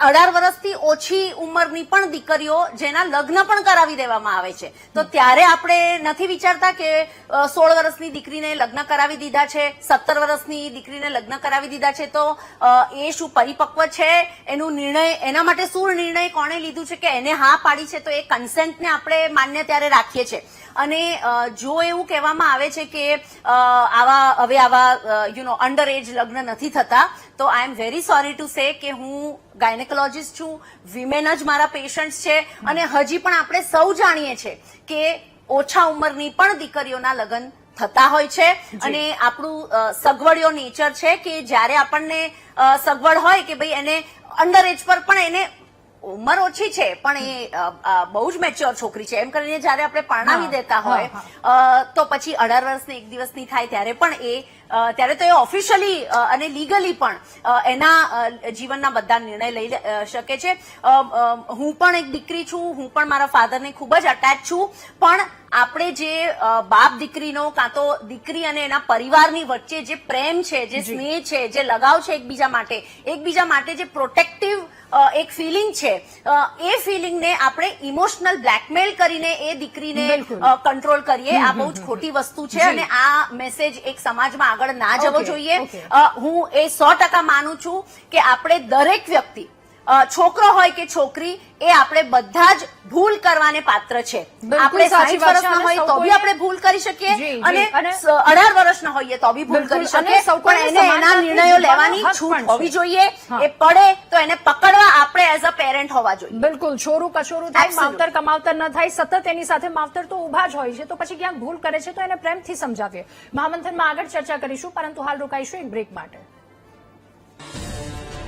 18 વર્ષથી ઓછી ઉંમરની પણ દીકરીઓ જેના લગ્ન પણ કરાવી દેવામાં આવે છે, તો ત્યારે આપણે નથી વિચારતા કે 16 વર્ષની દીકરીને લગ્ન કરાવી દીધા છે, 17 વર્ષની દીકરીને લગ્ન કરાવી દીધા છે, તો એ શું પરિપક્વ છે? એનું નિર્ણય, એના માટે શું નિર્ણય કોણે લીધું છે કે એને હા પાડી છે, તો એ કન્સેન્ટને આપણે માન્ય ત્યારે રાખીએ છીએ. અને જો એવું કહેવામાં આવે છે કે આવા અંડર એજ લગ્ન નથી થતા, તો I am very sorry to say કે હું ગાયનેકોલોજીસ્ટ છું, વિમેન જ મારા પેશન્ટ્સ છે અને હજી પણ આપણે સૌ જાણીએ છીએ કે ઓછા ઉંમરની પણ દીકરીઓના લગ્ન થતા હોય છે અને આપણું સગવડિયો નેચર છે કે જ્યારે આપણને સગવડ હોય કે ભાઈ એને અંડર એજ પર પણ એને ઉંમર ઓછી છે પણ એ બહુ જ મેચ્યોર છોકરી છે એમ કરીને જયારે આપણે પરણાવી દેતા હોય તો પછી 18 વર્ષની 1 દિવસની થાય ત્યારે પણ ત્યારે તો એ ઓફિશિયલી અને લીગલી પણ એના જીવનના બધા નિર્ણય લઈ શકે છે. હું પણ એક દીકરી છું, હું પણ મારા ફાધરને ખૂબ જ અટેચ છું, પણ આપણે જે બાપ દીકરીનો કાં તો દીકરી અને એના પરિવારની વચ્ચે જે પ્રેમ છે, જે સ્નેહ છે, જે લગાવ છે એકબીજા માટે જે પ્રોટેક્ટિવ એક ફિલિંગ છે, એ ફિલિંગને આપણે ઇમોશનલ બ્લેકમેલ કરીને એ દીકરીને કંટ્રોલ કરીએ, આ બહુ જ ખોટી વસ્તુ છે અને આ મેસેજ એક સમાજમાં આગળ ના જવો જોઈએ. હું એ 100% માનું છું કે આપણે દરેક વ્યક્તિ, છોકરો હોય કે છોકરી, એ આપણે બધા જ ભૂલ કરવાને પાત્ર છે. આપણે 60 વર્ષના હોઈએ તો બી આપણે ભૂલ કરી શકીએ અને 18 વર્ષના હોઈએ તો બી ભૂલ કરી શકીએ, પણ એને એના નિર્ણયો લેવાની છૂટ હોવી જોઈએ. એ પડે તો એને પકડવા આપણે એઝ અ પેરેન્ટ હોવા જોઈએ. બિલકુલ. છોરું કચોરું થાય, માવતર કમાવતર ન થાય, સતત એની સાથે માવતર તો ઉભા જ હોય છે, તો પછી ક્યાંક ભૂલ કરે છે તો એને પ્રેમથી સમજાવીએ. મહામંથનમાં આગળ ચર્ચા કરીશું, પરંતુ હાલ રોકાઈશું એક બ્રેક માટે.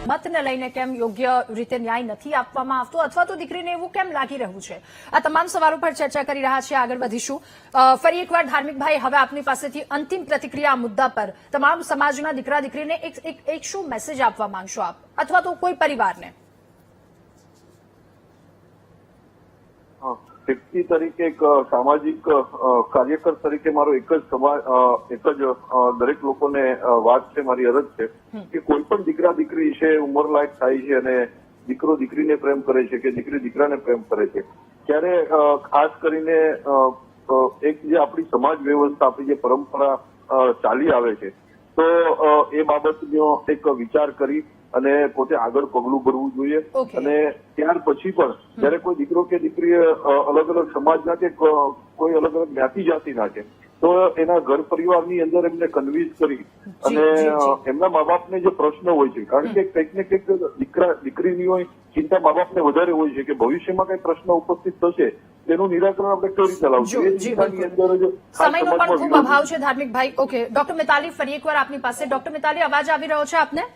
મતને લઈને કેમ યોગ્ય રીતે ન્યાય નથી આપવામાં આવતો અથવા તો દીકરીને એવું કેમ લાગી રહ્યું છે, આ તમામ સવાલો પર ચર્ચા કરી રહ્યા છીએ. આગળ વધીશું. ફરી એકવાર ધાર્મિકભાઈ, હવે આપની પાસેથી અંતિમ પ્રતિક્રિયા મુદ્દા પર તમામ સમાજના દીકરા દીકરીને એક શું મેસેજ આપવા માંગશો આપ અથવા તો કોઈ પરિવારને? વ્યક્તિ તરીકે, એક સામાજિક કાર્યકર તરીકે મારો એક જ દરેક લોકોને વાત છે, મારી અરજ છે કે કોઈ પણ દીકરા દીકરી છે, ઉંમર લાયક થાય છે અને દીકરો દીકરીને પ્રેમ કરે છે કે દીકરી દીકરાને પ્રેમ કરે છે, ત્યારે ખાસ કરીને એક જે આપણી સમાજ વ્યવસ્થા, આપણી જે પરંપરા ચાલી આવે છે, તો એ બાબતનો એક વિચાર કરી અને પોતે આગળ પગલું ભરવું જોઈએ. અને ત્યાર પછી પણ જયારે કોઈ દીકરો કે દીકરી અલગ અલગ સમાજના કે કોઈ અલગ અલગ જ્ઞાતિ જાતિના છે, તો એના ઘર પરિવારની અંદર એમને કન્વિન્સ કરી અને એમના મા બાપને જે પ્રશ્ન હોય છે, કારણ કે કંઈક ને કંઈક દીકરીની હોય ચિંતા મા બાપને વધારે હોય છે કે ભવિષ્યમાં કઈ પ્રશ્ન ઉપસ્થિત થશે તેનું નિરાકરણ આપણે કેવી રીતે લાવશું, એ ચિંતાની અંદર જ સમયનો પણ ખૂબ અભાવ છે ધાર્મિકભાઈ. ઓકે, ડોક્ટર મિતાલી, ફરી એકવાર આપની પાસે. ડોક્ટર મિતાલી, અવાજ આવી રહ્યો છે આપને?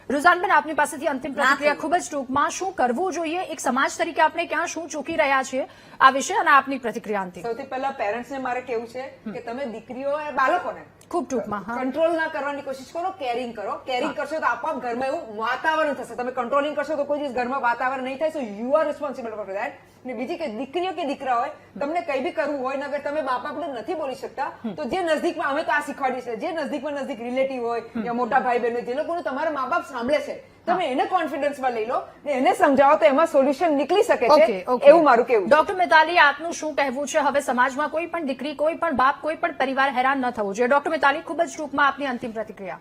રુઝાનબેન, આપની પાસેથી અંતિમ પ્રતિક્રિયા ખૂબ જ ટૂંકમાં. શું કરવું જોઈએ એક સમાજ તરીકે, આપણે ક્યાં શું ચૂકી રહ્યા છીએ આ વિશે, અને આપની પ્રતિક્રિયા અંતિમ. સૌથી પહેલા પેરેન્ટ્સને મારે કેવું છે કે તમે દીકરીઓ બાળકોને ખૂબ ટૂંકમાં હા કંટ્રોલ ના કરવાની કોશિશ કરો, કેરિંગ કરો. કેરિંગ કરશો તો આપોઆપ ઘરમાં એવું વાતાવરણ થશે. તમે કંટ્રોલિંગ કરશો તો કોઈ દિવસ ઘરમાં વાતાવરણ નહીં થાય. So you are responsible for that. ને બીજી કે દીકરીઓ કે દીકરા હોય, તમને કઈ બી કરવું હોય ને અગર તમે બાપ બાપને નથી બોલી શકતા તો જે નજદીકમાં, અમે તો આ શીખવાડી છે, જે નજદીકમાં નજદીક રિલેટિવ હોય યા મોટા ભાઈ બહેન હોય, જે લોકોને તમારા મા બાપ સાંભળે છે, તમે એને કોન્ફિડન્સમાં લઈ લો ને એને સમજાવો તો એમાં સોલ્યુશન નીકળી શકે છે. એવું મારું કેવું છે. ડોક્ટર મિતાલી, આપનું શું કહેવું છે? હવે સમાજમાં કોઈ પણ દીકરી, કોઈ પણ બાપ, કોઈ પણ પરિવાર હેરાન ન થવું જોઈએ. ડોક્ટર મિતાલી, ખૂબ જ ટૂંકમાં આપની અંતિમ પ્રતિક્રિયા.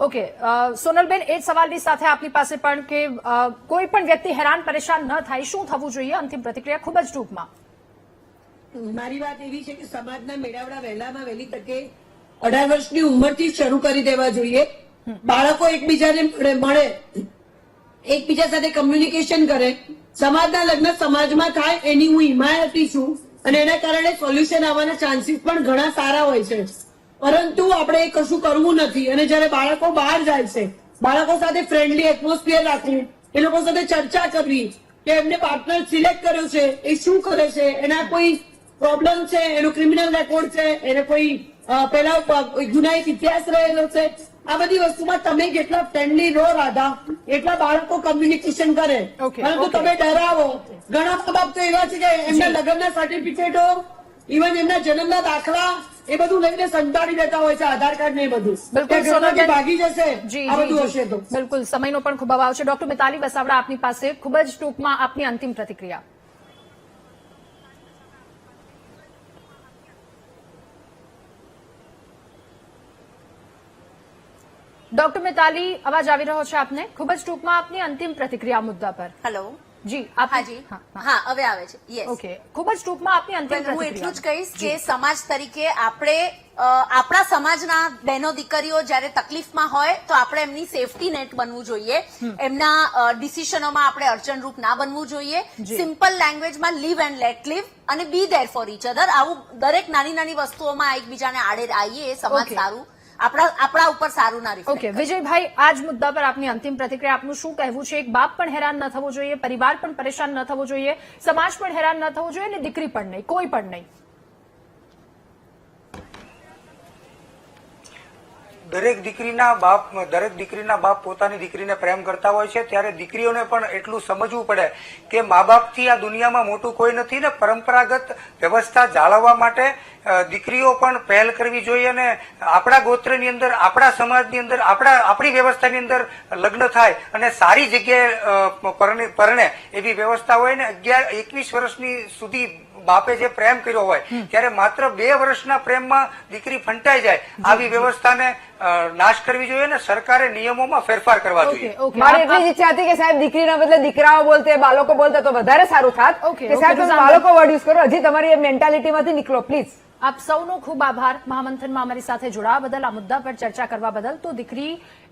ઓકે, સોનલબેન, એ જ સવાલની સાથે આપની પાસે પણ કે કોઈ પણ વ્યક્તિ હેરાન પરેશાન ન થાય, શું થવું જોઈએ? અંતિમ પ્રતિક્રિયા ખૂબ જ ટૂંકમાં. મારી વાત એવી છે કે સમાજના મેળાવડા વહેલામાં વહેલી તકે 18 વર્ષની ઉંમરથી શરૂ કરી દેવા જોઈએ. બાળકો એકબીજાને મળે, એકબીજા સાથે કમ્યુનિકેશન કરે, સમાજના લગ્ન સમાજમાં થાય એની હું હિમાયતી છું અને એના કારણે સોલ્યુશન આવવાના ચાન્સીસ પણ ઘણા સારા હોય છે. પરંતુ આપણે એ કશું કરવું નથી અને જયારે બાળકો બહાર જાય છે, બાળકો સાથે ફ્રેન્ડલી એટમોસ્ફિયર રાખવું, એ લોકો સાથે ચર્ચા કરવી કે એમને પાર્ટનર સિલેક્ટ કર્યો છે, એ શું કરે છે, એના કોઈ પ્રોબ્લેમ છે, એનો ક્રિમિનલ રેકોર્ડ છે, એને કોઈ પેલા ગુનાહિત ઇતિહાસ રહેલો છે, આ બધી વસ્તુમાં તમે જેટલા ફ્રેન્ડલી રહો રાધા, એટલા બાળકો કમ્યુનિકેશન કરે. પરંતુ તમે ડરાવો. ઘણા મા બાપ તો એવા છે કે એમના લગ્નના સર્ટિફિકેટો, ઇવન એમના જન્મના દાખલા, એ બધું લઈને સંતાડી દેતા હોય છે, આધાર કાર્ડ ને એ બધું. બિલકુલ, ઘરમાંથી ભાગી જશે જી, આ બધું જી, હશે તો. બિલકુલ, સમયનો પણ ખૂબ અભાવ છે. ડોક્ટર મિતાલી વસાવડા, આપની પાસે ખૂબ જ ટૂંકમાં આપની અંતિમ પ્રતિક્રિયા. ડોક્ટર મિતાલી, અવાજ આવી રહ્યો છે આપને? ખૂબ જ ટૂંકમાં આપની અંતિમ પ્રતિક્રિયા મુદ્દા પર. હેલો, જી, આપ. હાજી, હા, હવે આવે છે. યસ. ઓકે, ખૂબ જ ટૂંકમાં આપની અંતિમ હું એટલું જ પ્રતિક્રિયા. કહીશ કે સમાજ તરીકે આપણે આપણા સમાજના બહેનો દીકરીઓ જયારે તકલીફમાં હોય તો આપણે એમની સેફટી નેટ બનવું જોઈએ. એમના ડિસિશનોમાં આપણે અડચણરૂપ ના બનવું જોઈએ. સિમ્પલ લેંગ્વેજમાં લીવ એન્ડ લેટ લીવ અને બી ધેર ફોર ઈચ અધર. આવું દરેક નાની નાની વસ્તુઓમાં એકબીજાને આડે આવીએ, એ સમાજ સારું, આપણા ઉપર સારું ના રિફ્લેક્ટ ઓકે, વિજયભાઈ, આ જ મુદ્દા પર આપની અંતિમ પ્રતિક્રિયા. આપનું શું કહેવું છે? એક બાપ પણ હેરાન ન થવો જોઈએ, પરિવાર પણ પરેશાન ન થવો જોઈએ, સમાજ પણ હેરાન ન થવો જોઈએ અને દીકરી પણ નહીં, કોઈ પણ નહીં. દરેક દીકરીના બાપ પોતાની દીકરીને પ્રેમ કરતા હોય છે, ત્યારે દીકરીઓને પણ એટલું સમજવું પડે કે મા બાપથી આ દુનિયામાં મોટું કોઈ નથી ને પરંપરાગત વ્યવસ્થા જાળવવા માટે દીકરીઓ પણ પહેલ કરવી જોઈએ અને આપણા ગોત્રની અંદર, આપણા સમાજની અંદર, આપણી વ્યવસ્થાની અંદર લગ્ન થાય અને સારી જગ્યાએ પરણે એવી વ્યવસ્થા હોય ને. 21 વર્ષની સુધી બાપે જે પ્રેમ કર્યો હોય ત્યારે માત્ર 2 વર્ષના પ્રેમમાં દીકરી ફંટાઈ જાય, આવી વ્યવસ્થાને નાશ કરવી જોઈએ ને સરકારે નિયમોમાં ફેરફાર કરવા જોઈએ. મારી એટલી જ ઈચ્છા હતી કે સાહેબ દીકરીના બદલે દીકરાઓ બોલતે, બાળકો બોલતે તો વધારે સારું થાત. કે સાહેબ તમે બાળકો વર્ડ યુઝ કરો. હજી તમારી એ મેન્ટાલિટીમાંથી નીકળો પ્લીઝ. આપ સૌનો ખૂબ આભાર મહામંથનમાં અમારી સાથે જોડાવા બદલ, આ મુદ્દા પર ચર્ચા કરવા બદલ. તો દીકરી